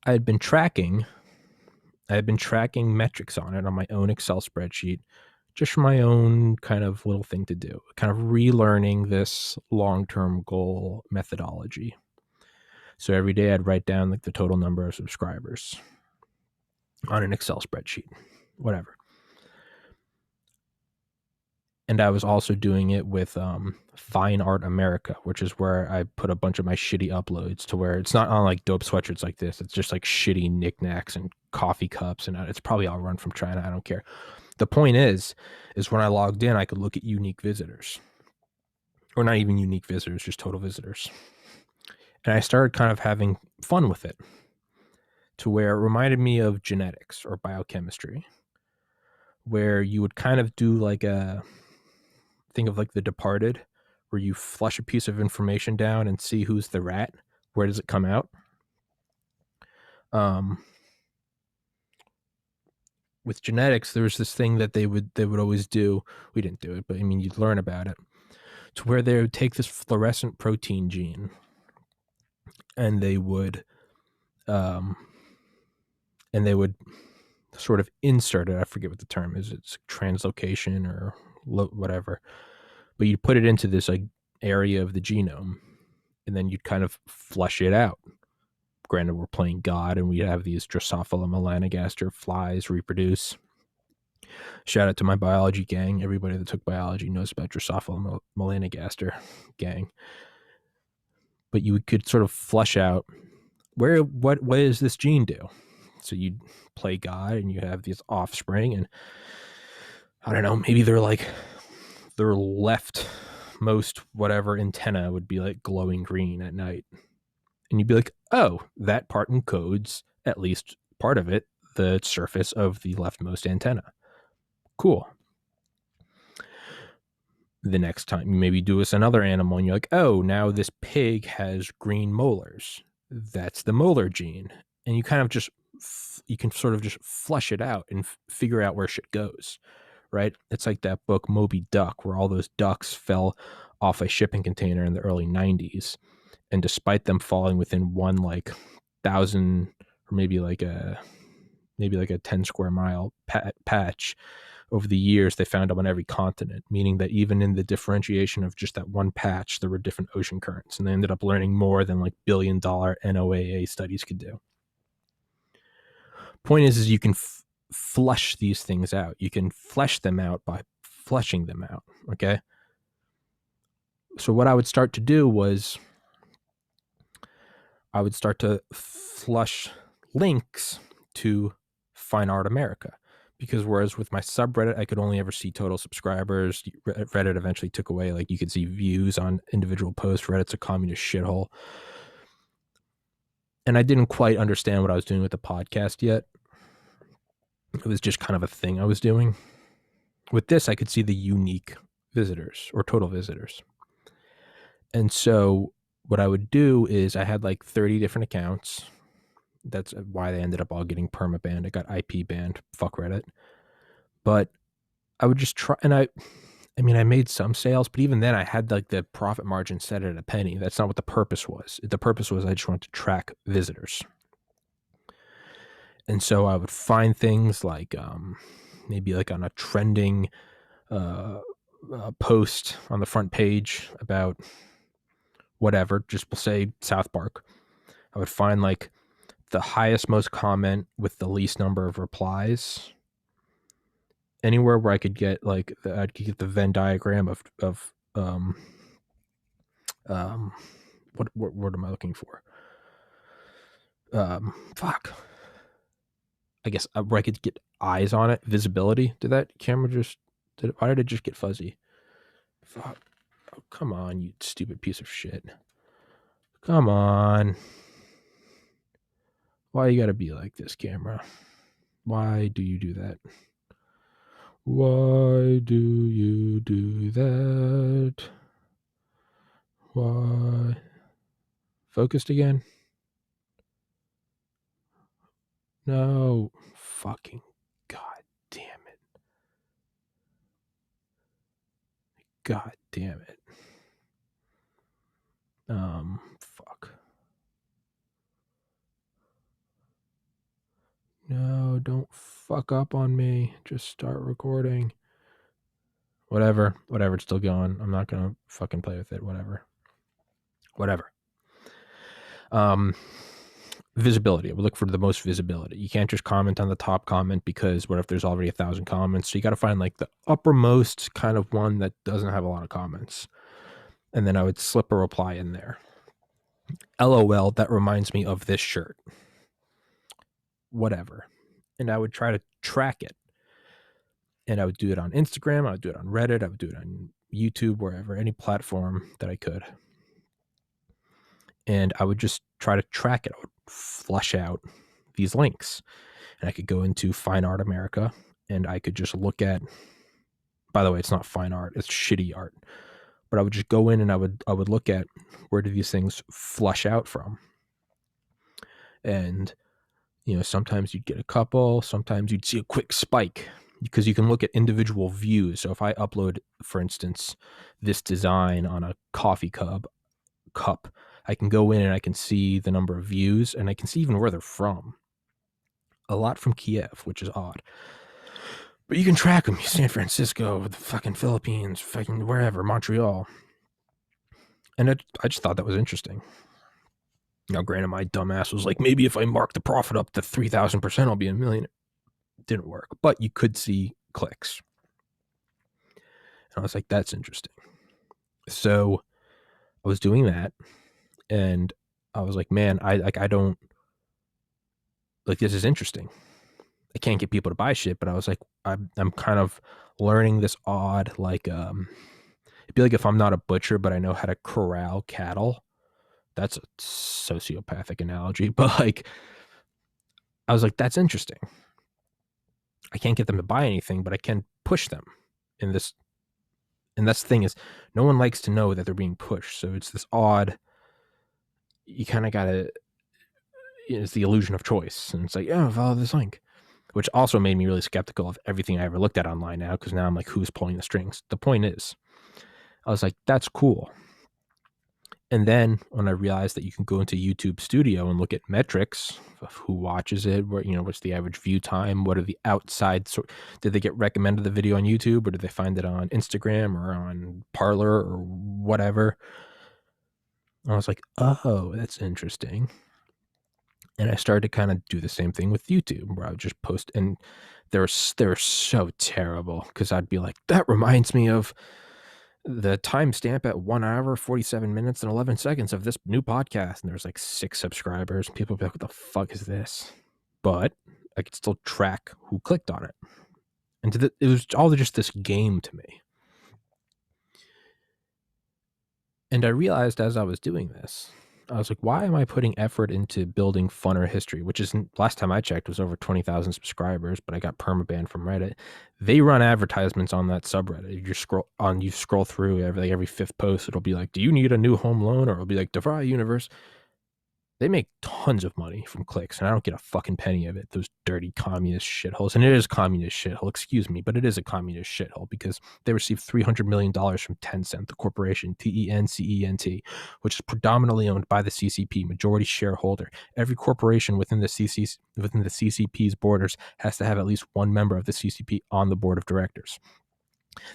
I had been tracking metrics on it on my own Excel spreadsheet, just for my own kind of little thing to do, kind of relearning this long-term goal methodology. So every day I'd write down like the total number of subscribers on an Excel spreadsheet, whatever. And I was also doing it with Fine Art America, which is where I put a bunch of my shitty uploads, to where it's not on like dope sweatshirts like this. It's just like shitty knickknacks and coffee cups, and it's probably all run from China. I don't care. The point is when I logged in, I could look at unique visitors, or not even unique visitors, just total visitors. And I started kind of having fun with it, to where it reminded me of genetics or biochemistry, where you would kind of do like a think of like The Departed, where you flush a piece of information down and see who's the rat. Where does it come out? With genetics, there was this thing that they would always do. We didn't do it, but I mean, you'd learn about it, to where they would take this fluorescent protein gene, and they would sort of insert it. I forget what the term is. It's translocation or whatever. But you'd put it into this like area of the genome, and then you'd kind of flush it out. Granted, we're playing God, and we'd have these Drosophila melanogaster flies reproduce. Shout out to my biology gang. Everybody that took biology knows about Drosophila melanogaster gang. But you could sort of flush out what does this gene do? So you'd play God, and you have these offspring, and I don't know, maybe they're like their leftmost whatever antenna would be like glowing green at night. And you'd be like, oh, that part encodes, at least part of it, the surface of the leftmost antenna. cool. The next time you maybe do this another animal and you're like, oh, now this pig has green molars. That's the molar gene. And you kind of just, you can sort of just flush it out and figure out where shit goes, right? It's like that book Moby Duck, where all those ducks fell off a shipping container in the early 90s. And despite them falling within one like thousand or maybe like a 10 square mile patch, over the years they found them on every continent, meaning that even in the differentiation of just that one patch, there were different ocean currents, and they ended up learning more than like billion-dollar NOAA studies could do. Point is you can flush these things out. You can flesh them out by fleshing them out, okay? So what I would start to do was I would start to flush links to Fine Art America, because whereas with my subreddit I could only ever see total subscribers, Reddit eventually took away, like, you could see views on individual posts. Reddit's a communist shithole, and I didn't quite understand what I was doing with the podcast yet. It was just kind of a thing I was doing. With this, I could see the unique visitors or total visitors. And so what I would do is I had like 30 different accounts. That's why they ended up all getting perma-banned. I got IP banned. Fuck Reddit. But I would just try, and I mean, I made some sales, but even then I had like the profit margin set at a penny. That's not what the purpose was. The purpose was I just wanted to track visitors. And so I would find things like maybe like on a trending post on the front page about whatever, just we'll say South Park. I would find like the highest most comment with the least number of replies. Anywhere where I could get like I could get the Venn diagram of what word am I looking for? Fuck. I guess where I could get eyes on it, visibility. Did that camera just? Why did it just get fuzzy? Fuck. Oh, come on, you stupid piece of shit. Come on. Why you gotta be like this, camera? Why do you do that? Why do you do that? Why? Focused again? No. Fucking god damn it. God damn it. Fuck. No, don't fuck up on me. Just start recording. Whatever, it's still going. I'm not gonna fucking play with it. Whatever. Visibility. I would look for the most visibility. You can't just comment on the top comment, because what if there's already 1,000 comments? So you got to find like the uppermost kind of one that doesn't have a lot of comments. And then I would slip a reply in there. LOL, that reminds me of this shirt. Whatever. And I would try to track it. And I would do it on Instagram. I would do it on Reddit. I would do it on YouTube, wherever, any platform that I could. And I would just try to track it. I would flush out these links. And I could go into Fine Art America, and I could just look at, by the way, it's not fine art, it's shitty art. But I would just go in and I would look at where do these things flush out from. And, you know, sometimes you'd get a couple, sometimes you'd see a quick spike, because you can look at individual views. So if I upload, for instance, this design on a coffee cup, I can go in and I can see the number of views, and I can see even where they're from. A lot from Kiev, which is odd. But you can track them. San Francisco, the fucking Philippines, fucking wherever, Montreal. And I just thought that was interesting. Now, granted, my dumbass was like, maybe if I mark the profit up to 3,000%, I'll be a millionaire. Didn't work. But you could see clicks. And I was like, that's interesting. So I was doing that, and I was like, man, I don't, like, this is interesting. I can't get people to buy shit, but I was like, I'm kind of learning this odd, like, it'd be like if I'm not a butcher, but I know how to corral cattle. That's a sociopathic analogy, but like, I was like, that's interesting. I can't get them to buy anything, but I can push them in this. And that's the thing is, no one likes to know that they're being pushed. So it's this odd. You kind of gotta. It's the illusion of choice, and it's like, oh, follow this link, which also made me really skeptical of everything I ever looked at online now, because now I'm like, who's pulling the strings? The point is, I was like, that's cool. And then when I realized that you can go into YouTube Studio and look at metrics of who watches it, where, what's the average view time, what are the outside, did they get recommended the video on YouTube, or did they find it on Instagram or on Parler or whatever? I was like, oh, that's interesting. And I started to kind of do the same thing with YouTube, where I would just post, and they're so terrible, because I'd be like, that reminds me of the timestamp at 1 hour, 47 minutes, and 11 seconds of this new podcast. And there's like 6 subscribers. And people be like, what the fuck is this? But I could still track who clicked on it. And it was all just this game to me. And I realized as I was doing this, I was like, why am I putting effort into building funner history? Which isn't, last time I checked, was over 20,000 subscribers, but I got permabanned from Reddit. They run advertisements on that subreddit. You scroll through every 5th post, it'll be like, do you need a new home loan? Or it'll be like, DeVry Universe. They make tons of money from clicks, and I don't get a fucking penny of it. Those dirty communist shitholes. And it is a communist shithole, excuse me, but it is a communist shithole, because they receive $300 million from Tencent, the corporation, Tencent, which is predominantly owned by the CCP, majority shareholder. Every corporation within the CCP's borders has to have at least one member of the CCP on the board of directors.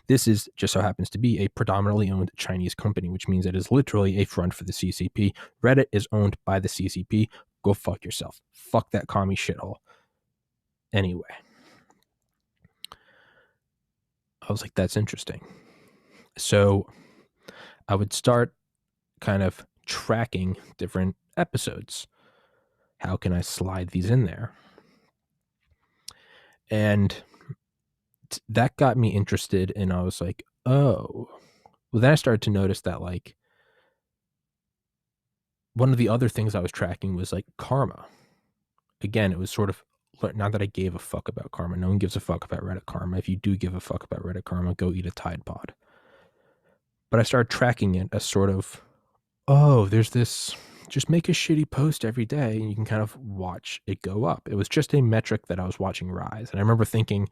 This is just so happens to be a predominantly owned Chinese company, which means it is literally a front for the CCP. Reddit is owned by the CCP. Go fuck yourself. Fuck that commie shithole. Anyway, I was like, that's interesting. So I would start kind of tracking different episodes. How can I slide these in there? And that got me interested, and I was like, oh. Well, then I started to notice that, like, one of the other things I was tracking was like karma. Again, it was sort of, not that I gave a fuck about karma. No one gives a fuck about Reddit karma. If you do give a fuck about Reddit karma, go eat a Tide Pod. But I started tracking it as sort of, oh, there's this, just make a shitty post every day and you can kind of watch it go up. It was just a metric that I was watching rise. And I remember thinking,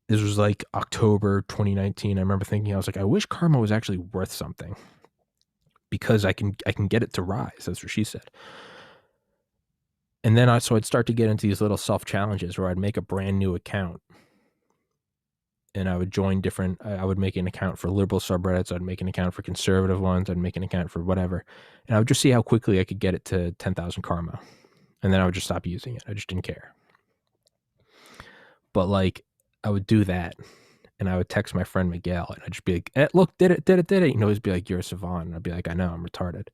this was like October 2019. I remember thinking, I was like, I wish karma was actually worth something, because I can get it to rise. That's what she said. And then I'd start to get into these little self challenges where I'd make a brand new account, and I would join I would make an account for liberal subreddits. I'd make an account for conservative ones. I'd make an account for whatever. And I would just see how quickly I could get it to 10,000 karma. And then I would just stop using it. I just didn't care. But like, I would do that, and I would text my friend Miguel, and I'd just be like, look, did it. He'd be like, you're a savant. And I'd be like, I know, I'm retarded.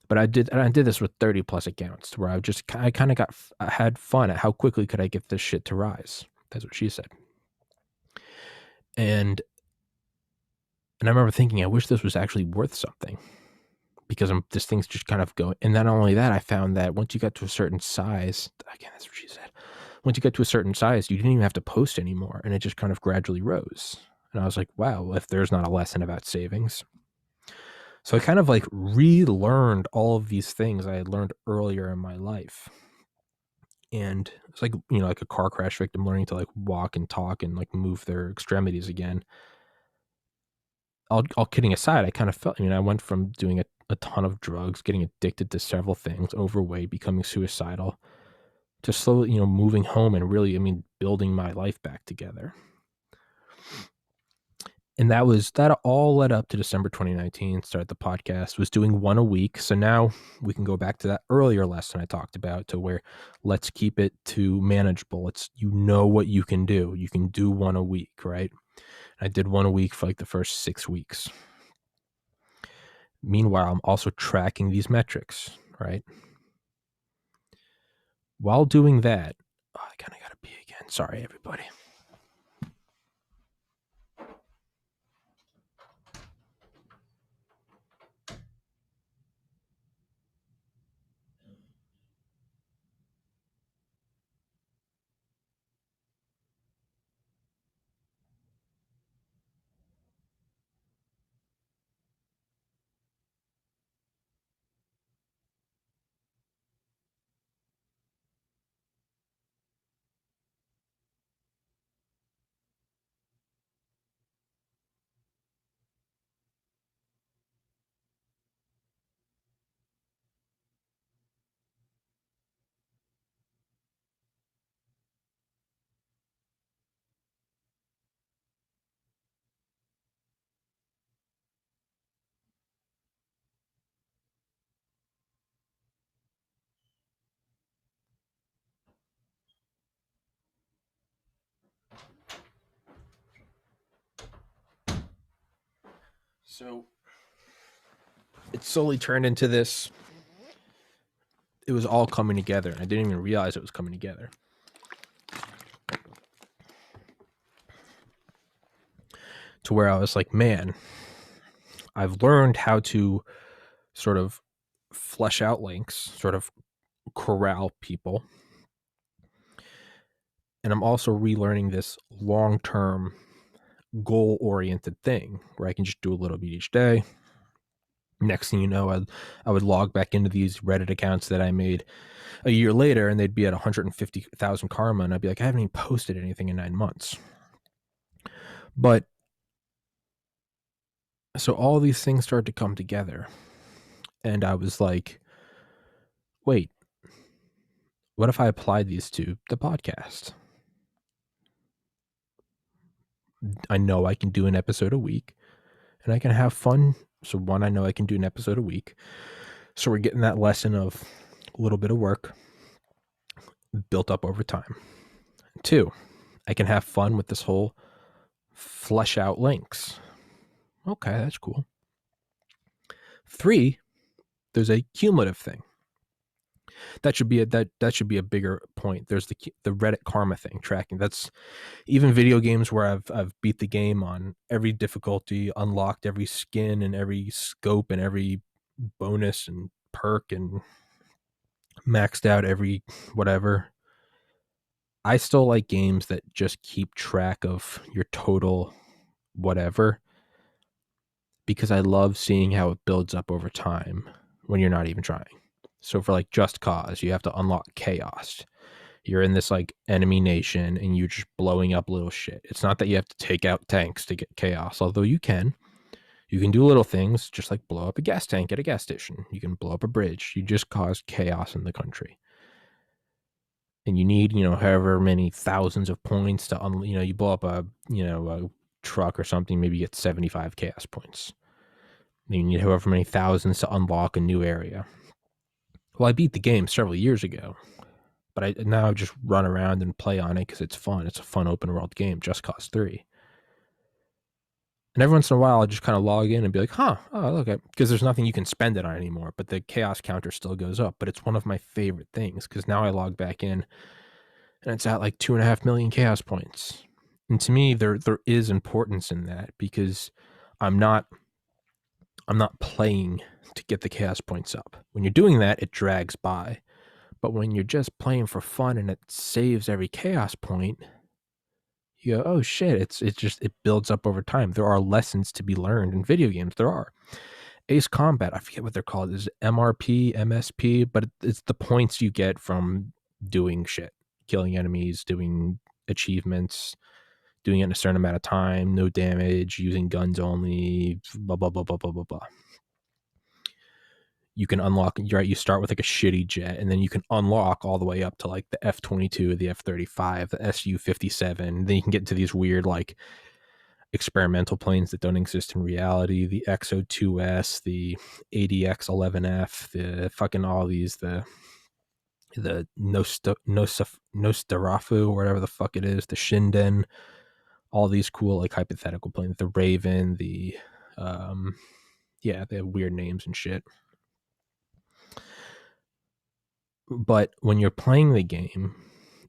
But I did this with 30 plus accounts, where I kind of had fun at how quickly could I get this shit to rise. That's what she said. And I remember thinking, I wish this was actually worth something, because this thing's just kind of going. And not only that, I found that once you got to a certain size, again, that's what she said. Once you get to a certain size, you didn't even have to post anymore, and it just kind of gradually rose. And I was like, wow, if there's not a lesson about savings. So I kind of like relearned all of these things I had learned earlier in my life. And it's like, like a car crash victim learning to like walk and talk and like move their extremities again. All kidding aside, I kind of felt, I went from doing a ton of drugs, getting addicted to several things, overweight, becoming suicidal, to slowly, moving home and really, building my life back together. And that all led up to December 2019, started the podcast, was doing one a week. So now we can go back to that earlier lesson I talked about, to where let's keep it to manageable. It's, what you can do. You can do one a week, right? I did one a week for like the first 6 weeks. Meanwhile, I'm also tracking these metrics, right? While doing that, I kind of got to pee again. Sorry, everybody. So it slowly turned into this. It was all coming together. I didn't even realize it was coming together. To where I was like, man, I've learned how to sort of flesh out links, sort of corral people. And I'm also relearning this long-term goal-oriented thing where I can just do a little bit each day. Next thing you know, I would log back into these Reddit accounts that I made a year later, and they'd be at 150,000 karma, and I'd be like, I haven't even posted anything in 9 months. But so all these things started to come together, and I was like, wait, what if I applied these to the podcast? I know I can do an episode a week, and I can have fun. So one, I know I can do an episode a week. So we're getting that lesson of a little bit of work built up over time. Two, I can have fun with this whole flesh out links. Okay, that's cool. Three, there's a cumulative thing. That should be a bigger point. There's the Reddit karma thing, tracking. That's even video games where I've beat the game on every difficulty, unlocked every skin and every scope and every bonus and perk and maxed out every whatever. I still like games that just keep track of your total whatever, because I love seeing how it builds up over time when you're not even trying. So for like Just Cause, you have to unlock chaos. You're in this like enemy nation and you're just blowing up little shit. It's not that you have to take out tanks to get chaos, although you can. You can do little things, just like blow up a gas tank at a gas station. You can blow up a bridge. You just caused chaos in the country. And you need, however many thousands of points to, you blow up a truck or something, maybe you get 75 chaos points. You need however many thousands to unlock a new area. Well, I beat the game several years ago, but I now just run around and play on it because it's fun. It's a fun open world game, Just Cause 3. And every once in a while, I'll just kind of log in and be like, look, because there's nothing you can spend it on anymore, but the chaos counter still goes up. But it's one of my favorite things because now I log back in and it's at like 2.5 million chaos points. And to me, there is importance in that because I'm not playing to get the chaos points up. When you're doing that, it drags by. But when you're just playing for fun and it saves every chaos point, you go, oh shit, it builds up over time. There are lessons to be learned in video games. There are. Ace Combat, I forget what they're called. Is MRP, MSP, but it's the points you get from doing shit, killing enemies, doing achievements, doing it in a certain amount of time, no damage, using guns only, blah, blah, blah, blah, blah, blah, blah. You can unlock, right? You start with like a shitty jet, and then you can unlock all the way up to like the F-22, the F-35, the Su-57. Then you can get into these weird like experimental planes that don't exist in reality, the XO-2S, the ADX-11F, the fucking all these, the Nostarafu, or whatever the fuck it is, the Shinden, all these cool like hypothetical planes, the Raven, the they have weird names and shit. But when you're playing the game,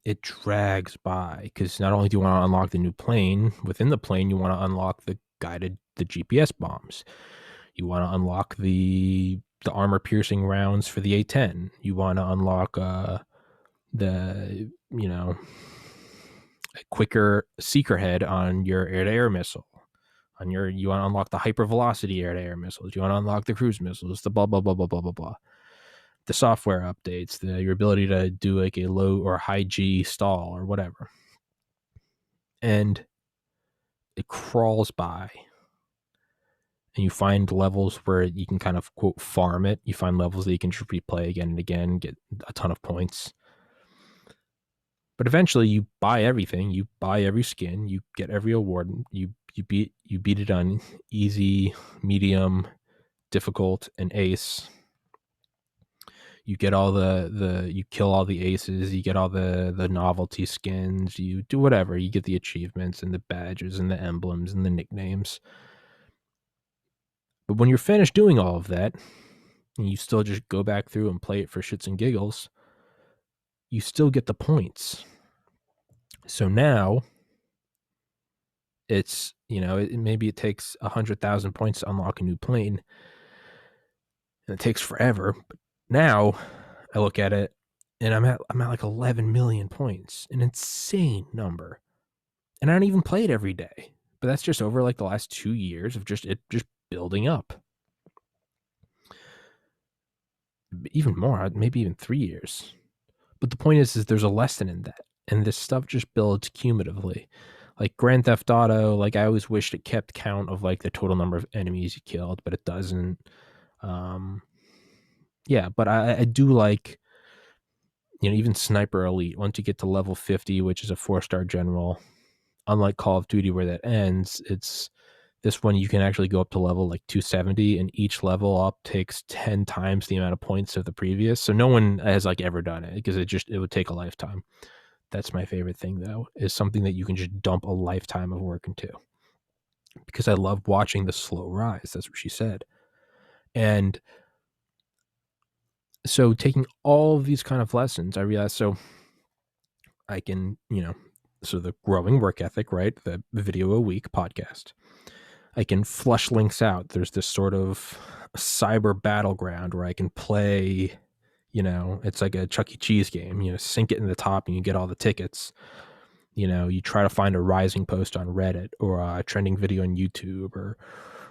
it drags by because not only do you want to unlock the new plane, within the plane you want to unlock the GPS bombs. You want to unlock the armor piercing rounds for the A-10. You want to unlock the a quicker seeker head on your air-to-air missile. You want to unlock the hypervelocity air-to-air missiles. You want to unlock the cruise missiles. The blah blah blah blah blah blah blah. The software updates, your ability to do like a low or high G stall or whatever. And it crawls by. And you find levels where you can kind of, quote, farm it. You find levels that you can just replay again and again, get a ton of points. But eventually you buy everything. You buy every skin. You get every award. You beat it on easy, medium, difficult, and ace. You get all you kill all the aces, you get all the novelty skins, you do whatever, you get the achievements and the badges and the emblems and the nicknames. But when you're finished doing all of that, and you still just go back through and play it for shits and giggles, you still get the points. So now it's, maybe it takes 100,000 points to unlock a new plane, and it takes forever. But now I look at it and I'm at like 11 million points, an insane number. And I don't even play it every day, but that's just over like the last 2 years of just building up. Even more, maybe even 3 years. But the point is there's a lesson in that, and this stuff just builds cumulatively. Like Grand Theft Auto, like I always wished it kept count of like the total number of enemies you killed, but it doesn't. Yeah, but I do like, even Sniper Elite. Once you get to level 50, which is a 4-star general, unlike Call of Duty where that ends, it's this one you can actually go up to level like 270, and each level up takes 10 times the amount of points of the previous. So no one has like ever done it because it would take a lifetime. That's my favorite thing though, is something that you can just dump a lifetime of work into. Because I love watching the slow rise. That's what she said. And so taking all of these kind of lessons, I realized, so I can, so the growing work ethic, right? The video a week podcast. I can flush links out. There's this sort of cyber battleground where I can play, it's like a Chuck E. Cheese game, sink it in the top and you get all the tickets. You try to find a rising post on Reddit or a trending video on YouTube or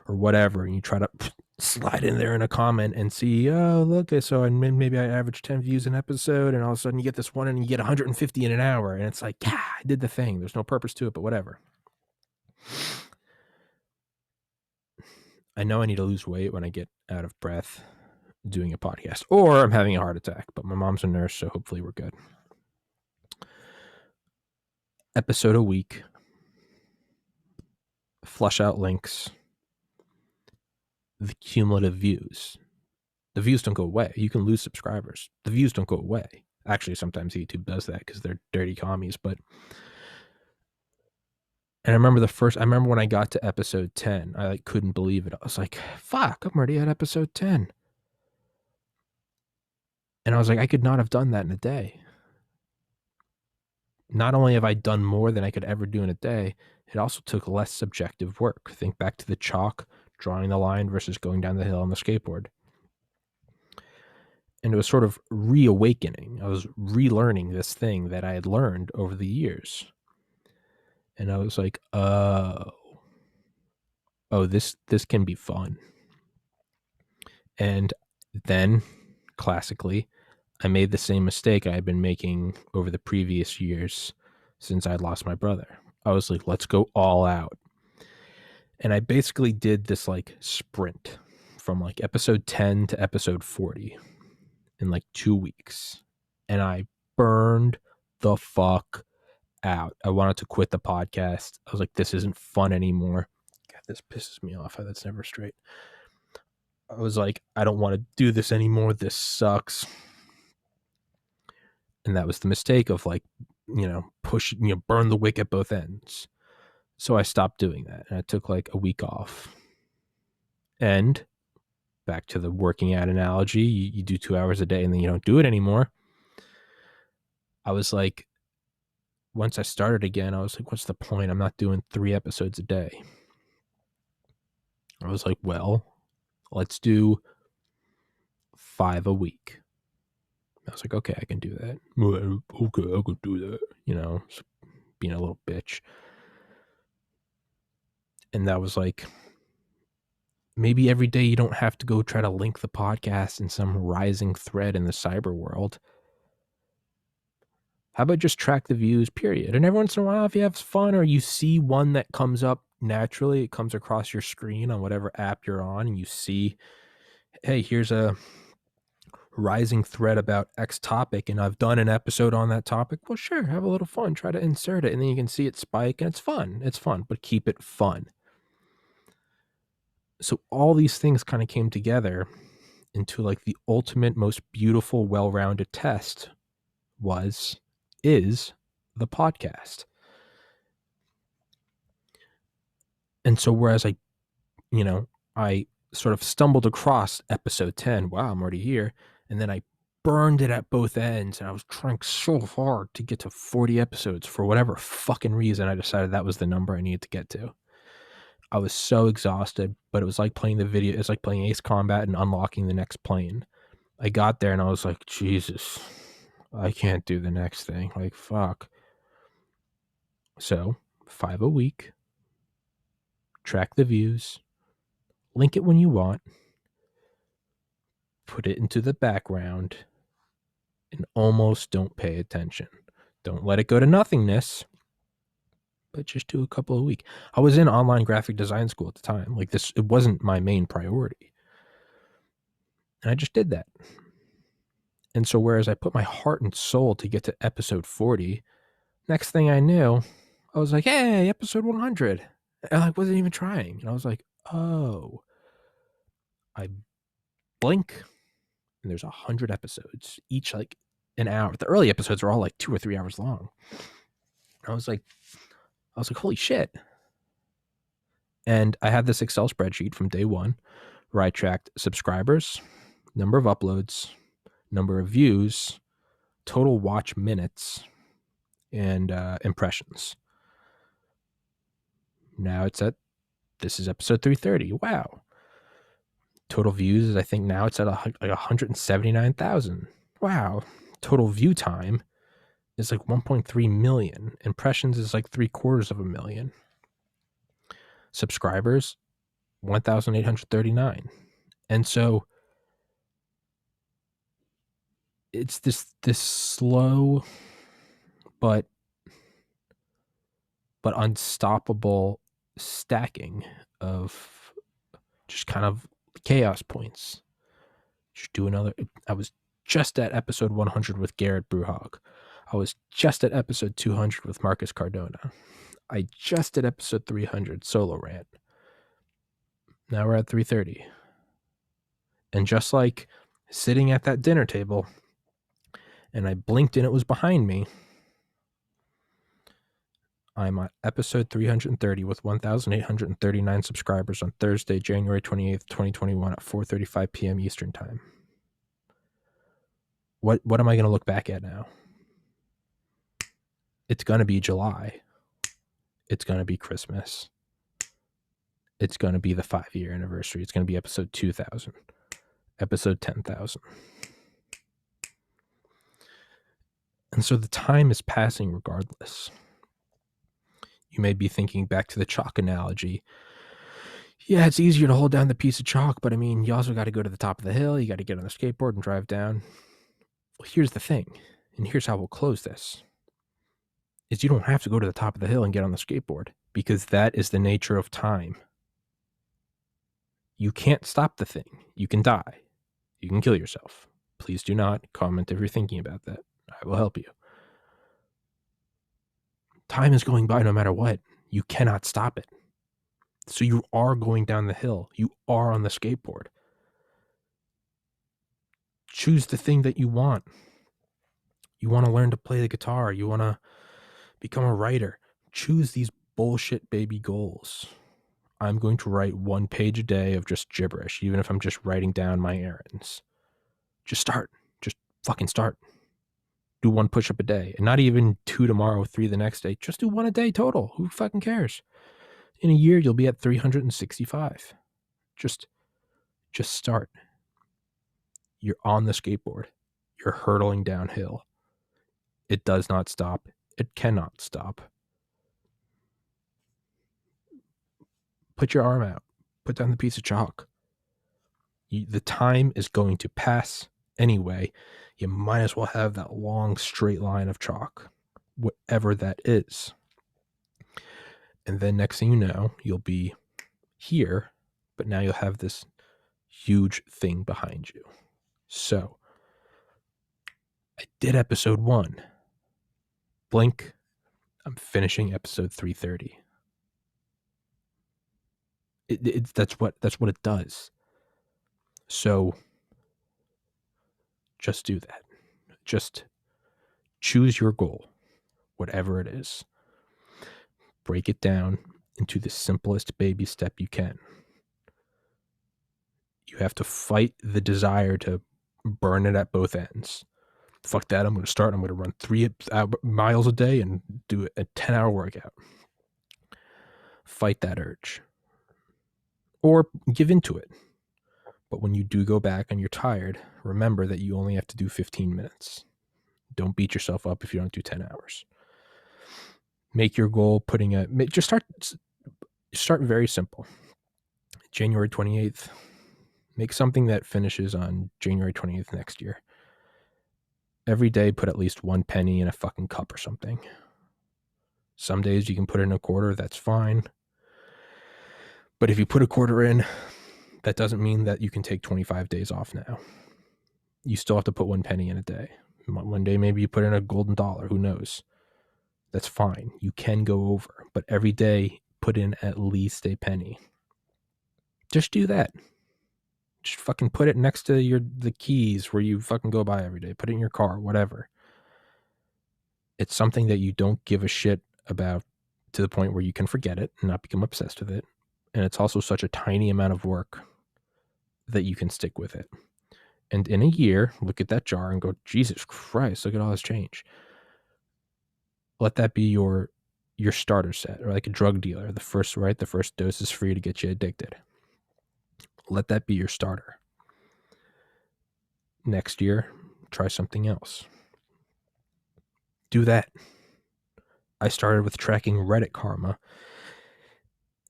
whatever, and you try to slide in there in a comment and see, oh, look, so maybe I average 10 views an episode, and all of a sudden you get this one and you get 150 in an hour, and it's like, yeah, I did the thing. There's no purpose to it, but whatever. I know I need to lose weight when I get out of breath doing a podcast, or I'm having a heart attack, but my mom's a nurse, so hopefully we're good. Episode a week, flush out links, the cumulative views. The views don't go away. You can lose subscribers. The views don't go away. Actually, sometimes YouTube does that because they're dirty commies, but... And I remember when I got to episode 10, I like couldn't believe it. I was like, fuck, I'm already at episode 10. And I was like, I could not have done that in a day. Not only have I done more than I could ever do in a day, it also took less subjective work. Think back to the chalk, drawing the line versus going down the hill on the skateboard. And it was sort of reawakening. I was relearning this thing that I had learned over the years. And I was like, oh, this can be fun. And then, classically, I made the same mistake I had been making over the previous years since I'd lost my brother. I was like, let's go all out. And I basically did this like sprint from like episode 10 to episode 40 in like 2 weeks. And I burned the fuck out. I wanted to quit the podcast. I was like, this isn't fun anymore. God, this pisses me off. That's never straight. I was like, I don't want to do this anymore. This sucks. And that was the mistake of like, push, burn the wick at both ends. So I stopped doing that. And I took like a week off. And back to the working out analogy, you do 2 hours a day and then you don't do it anymore. I was like, once I started again, I was like, what's the point? I'm not doing 3 episodes a day. I was like, well, let's do 5 a week. I was like, okay, I can do that. Okay, I could do that. Being a little bitch. And that was like, maybe every day you don't have to go try to link the podcast in some rising thread in the cyber world. How about just track the views, period? And every once in a while, if you have fun or you see one that comes up naturally, it comes across your screen on whatever app you're on, and you see, hey, here's a rising thread about X topic, and I've done an episode on that topic. Well, sure, have a little fun. Try to insert it, and then you can see it spike, and it's fun. It's fun, but keep it fun. So all these things kind of came together into like the ultimate, most beautiful, well-rounded test is the podcast. And so whereas I sort of stumbled across episode 10. Wow, I'm already here. And then I burned it at both ends, and I was trying so hard to get to 40 episodes. For whatever fucking reason, I decided that was the number I needed to get to. I was so exhausted, but it was like playing it's like playing Ace Combat and unlocking the next plane. I got there and I was like, Jesus, I can't do the next thing. Like, fuck. So, 5 a week, track the views, link it when you want, put it into the background, and almost don't pay attention. Don't let it go to nothingness, but just do a couple a week. I was in online graphic design school at the time. Like, this, it wasn't my main priority. And I just did that. And so, whereas I put my heart and soul to get to episode 40, next thing I knew, I was like, hey, episode 100. And I wasn't even trying. And I was like, oh, I blink and there's 100 episodes, each like an hour. The early episodes were all like 2 or 3 hours long. I was like, holy shit. And I had this Excel spreadsheet from day one where I tracked subscribers, number of uploads, number of views, total watch minutes, and impressions. Now this is episode 330. Wow. Total views is, I think now it's at like 179,000. Wow. Total view time is like 1.3 million. Impressions is like 750,000. Subscribers, 1,839. And so it's this slow but unstoppable stacking of just kind of chaos points. Just do another. I was just at episode 100 with Garrett Bruhog. I was just at episode 200 with Marcus Cardona. I just did episode 300 solo rant. Now we're at 330. And just like sitting at that dinner table and I blinked and it was behind me, I'm at episode 330 with 1,839 subscribers on Thursday, January 28th, 2021 at 4:35 p.m. Eastern Time. What am I going to look back at now? It's going to be July. It's going to be Christmas. It's going to be the 5-year anniversary. It's going to be episode 2,000, episode 10,000. And so the time is passing regardless. You may be thinking back to the chalk analogy. Yeah, it's easier to hold down the piece of chalk, but I mean, you also got to go to the top of the hill. You got to get on the skateboard and drive down. Well, here's the thing, and here's how we'll close this, is you don't have to go to the top of the hill and get on the skateboard, because that is the nature of time. You can't stop the thing. You can die. You can kill yourself. Please do not comment if you're thinking about that. I will help you. Time is going by no matter what. You cannot stop it. So you are going down the hill. You are on the skateboard. Choose the thing that you want. You want to learn to play the guitar. You want to become a writer. Choose these bullshit baby goals. I'm going to write 1 page a day of just gibberish, even if I'm just writing down my errands. Just start. Just fucking start. Do 1 push-up a day. And not even 2 tomorrow, 3 the next day. Just do 1 a day total. Who fucking cares? In a year, you'll be at 365. Just start. You're on the skateboard. You're hurtling downhill. It does not stop. It cannot stop. Put your arm out. Put down the piece of chalk. The time is going to pass anyway. You might as well have that long straight line of chalk, whatever that is. And then next thing you know, you'll be here, but now you'll have this huge thing behind you. So I did episode 1. Blink. I'm finishing episode 330. That's what it does. So just do that. Just choose your goal, whatever it is. Break it down into the simplest baby step you can. You have to fight the desire to burn it at both ends. Fuck that, I'm going to run 3 miles a day and do a 10-hour workout. Fight that urge. Or give into it. But when you do go back and you're tired, remember that you only have to do 15 minutes. Don't beat yourself up if you don't do 10 hours. Make your goal just start very simple. January 28th, make something that finishes on January 28th next year. Every day, put at least 1 penny in a fucking cup or something. Some days you can put in a quarter, that's fine. But if you put a quarter in, that doesn't mean that you can take 25 days off now. You still have to put 1 penny in a day. One day maybe you put in a golden dollar, who knows? That's fine. You can go over, but every day put in at least a penny. Just do that. Just fucking put it next to the keys where you fucking go by every day. Put it in your car, whatever. It's something that you don't give a shit about to the point where you can forget it and not become obsessed with it. And it's also such a tiny amount of work that you can stick with it. And in a year, look at that jar and go, Jesus Christ, look at all this change. Let that be your starter set, or like a drug dealer. The first dose is free to get you addicted. Let that be your starter. Next year, try something else. Do that. I started with tracking Reddit karma,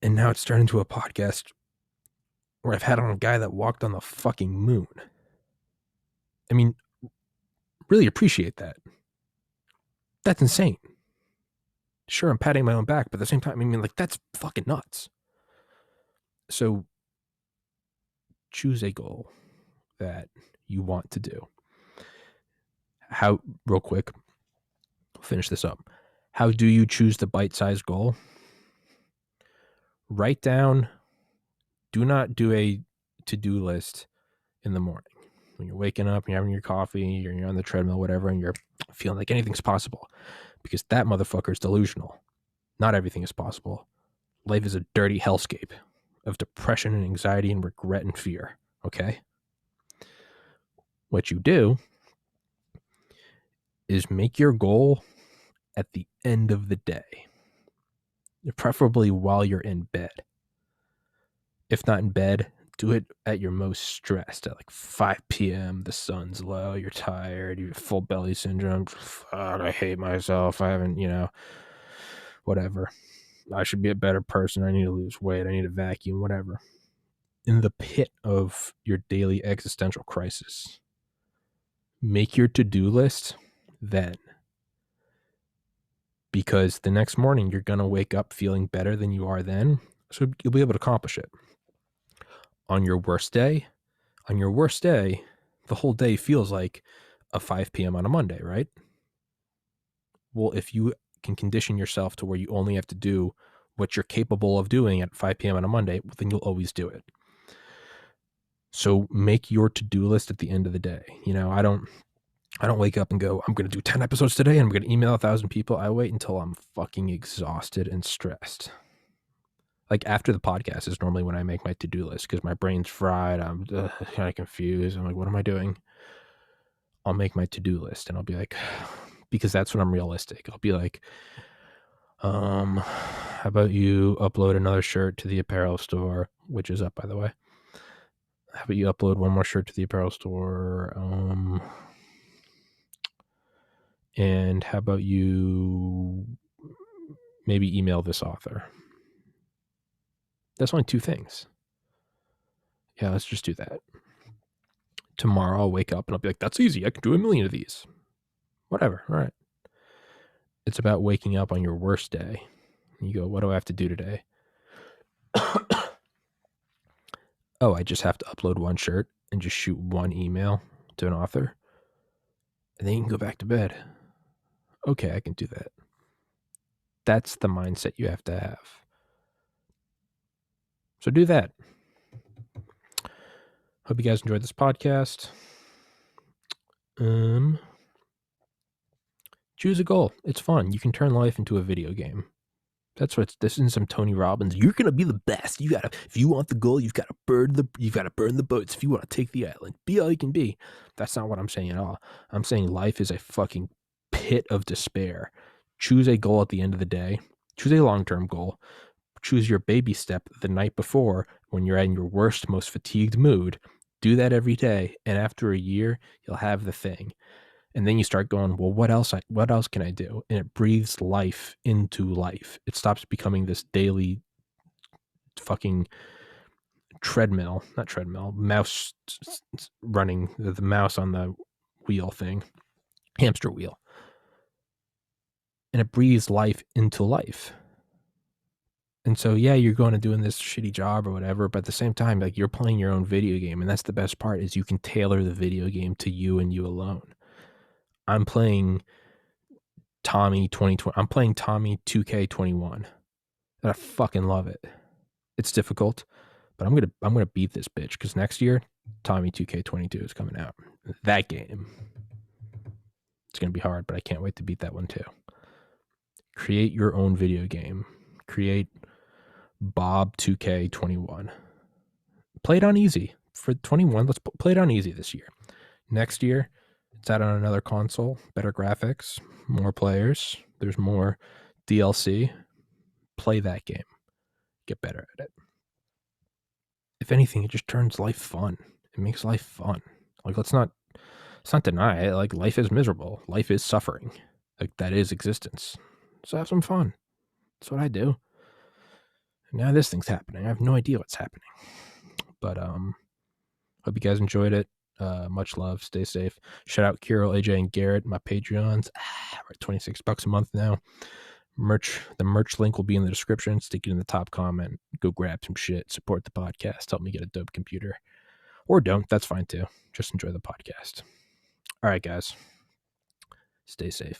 and now it's turned into a podcast where I've had on a guy that walked on the fucking moon. I mean, really appreciate that. That's insane. Sure, I'm patting my own back, but at the same time, I mean, like, that's fucking nuts. So choose a goal that you want to do. Real quick, I'll finish this up. How do you choose the bite-sized goal? Write down, do not do a to-do list in the morning. When you're waking up, you're having your coffee, you're on the treadmill, whatever, and you're feeling like anything's possible, because that motherfucker is delusional. Not everything is possible. Life is a dirty hellscape of depression and anxiety and regret and fear, okay? What you do is make your goal at the end of the day, preferably while you're in bed. If not in bed, do it at your most stressed, at like 5 p.m. The sun's low, you're tired, you have full belly syndrome. Fuck, I hate myself. I haven't, whatever. I should be a better person. I need to lose weight. I need a vacuum, whatever. In the pit of your daily existential crisis, make your to-do list then. Because the next morning you're going to wake up feeling better than you are then, so you'll be able to accomplish it. On your worst day, the whole day feels like a 5 p.m. on a Monday, right? Well, if you can condition yourself to where you only have to do what you're capable of doing at 5 p.m. on a Monday, then you'll always do it. So make your to-do list at the end of the day. I don't wake up and go, I'm going to do 10 episodes today and I'm going to email 1,000 people. I wait until I'm fucking exhausted and stressed. Like after the podcast is normally when I make my to-do list, because my brain's fried. I'm kind of confused. I'm like, what am I doing? I'll make my to-do list and I'll be like, because that's when I'm realistic. I'll be like, how about you upload another shirt to the apparel store, which is up, by the way. How about you upload one more shirt to the apparel store? And how about you maybe email this author? That's only 2 things. Yeah, let's just do that. Tomorrow I'll wake up and I'll be like, that's easy. I can do 1 million of these. Whatever. All right. It's about waking up on your worst day. And you go, what do I have to do today? Oh, I just have to upload 1 shirt and just shoot 1 email to an author. And then you can go back to bed. Okay, I can do that. That's the mindset you have to have. So do that. Hope you guys enjoyed this podcast. Choose a goal. It's fun. You can turn life into a video game. This isn't some Tony Robbins. You're gonna be the best. If you want the goal, you've gotta burn the boats. If you want to take the island, be all you can be. That's not what I'm saying at all. I'm saying life is a fucking pit of despair. Choose a goal at the end of the day. Choose a long-term goal. Choose your baby step the night before when you're in your worst, most fatigued mood. Do that every day, and after a year, you'll have the thing. And then you start going, well, what else can I do? And it breathes life into life. It stops becoming this daily fucking mouse running the mouse on the wheel thing, hamster wheel. And it breathes life into life. And so, yeah, you're going to doing this shitty job or whatever, but at the same time, like, you're playing your own video game. And that's the best part, is you can tailor the video game to you and you alone. I'm playing Tommy 2020. I'm playing Tommy 2K21, and I fucking love it. It's difficult, but I'm gonna beat this bitch, because next year Tommy 2K22 is coming out. That game, it's gonna be hard, but I can't wait to beat that one too. Create your own video game. Create Bob 2K21. Play it on easy for 21. Let's play it on easy this year. Next year, it's out on another console, better graphics, more players. There's more DLC. Play that game. Get better at it. If anything, it just turns life fun. It makes life fun. Like, let's not deny it. Like, life is miserable. Life is suffering. Like, that is existence. So have some fun. That's what I do. And now this thing's happening. I have no idea what's happening. But hope you guys enjoyed it. Much love. Stay safe. Shout out Kirill, AJ, and Garrett, my Patreons. We're at $26 a month now. The merch link will be in the description. Stick it in the top comment. Go grab some shit. Support the podcast. Help me get a dope computer. Or don't. That's fine too. Just enjoy the podcast. All right, guys. Stay safe.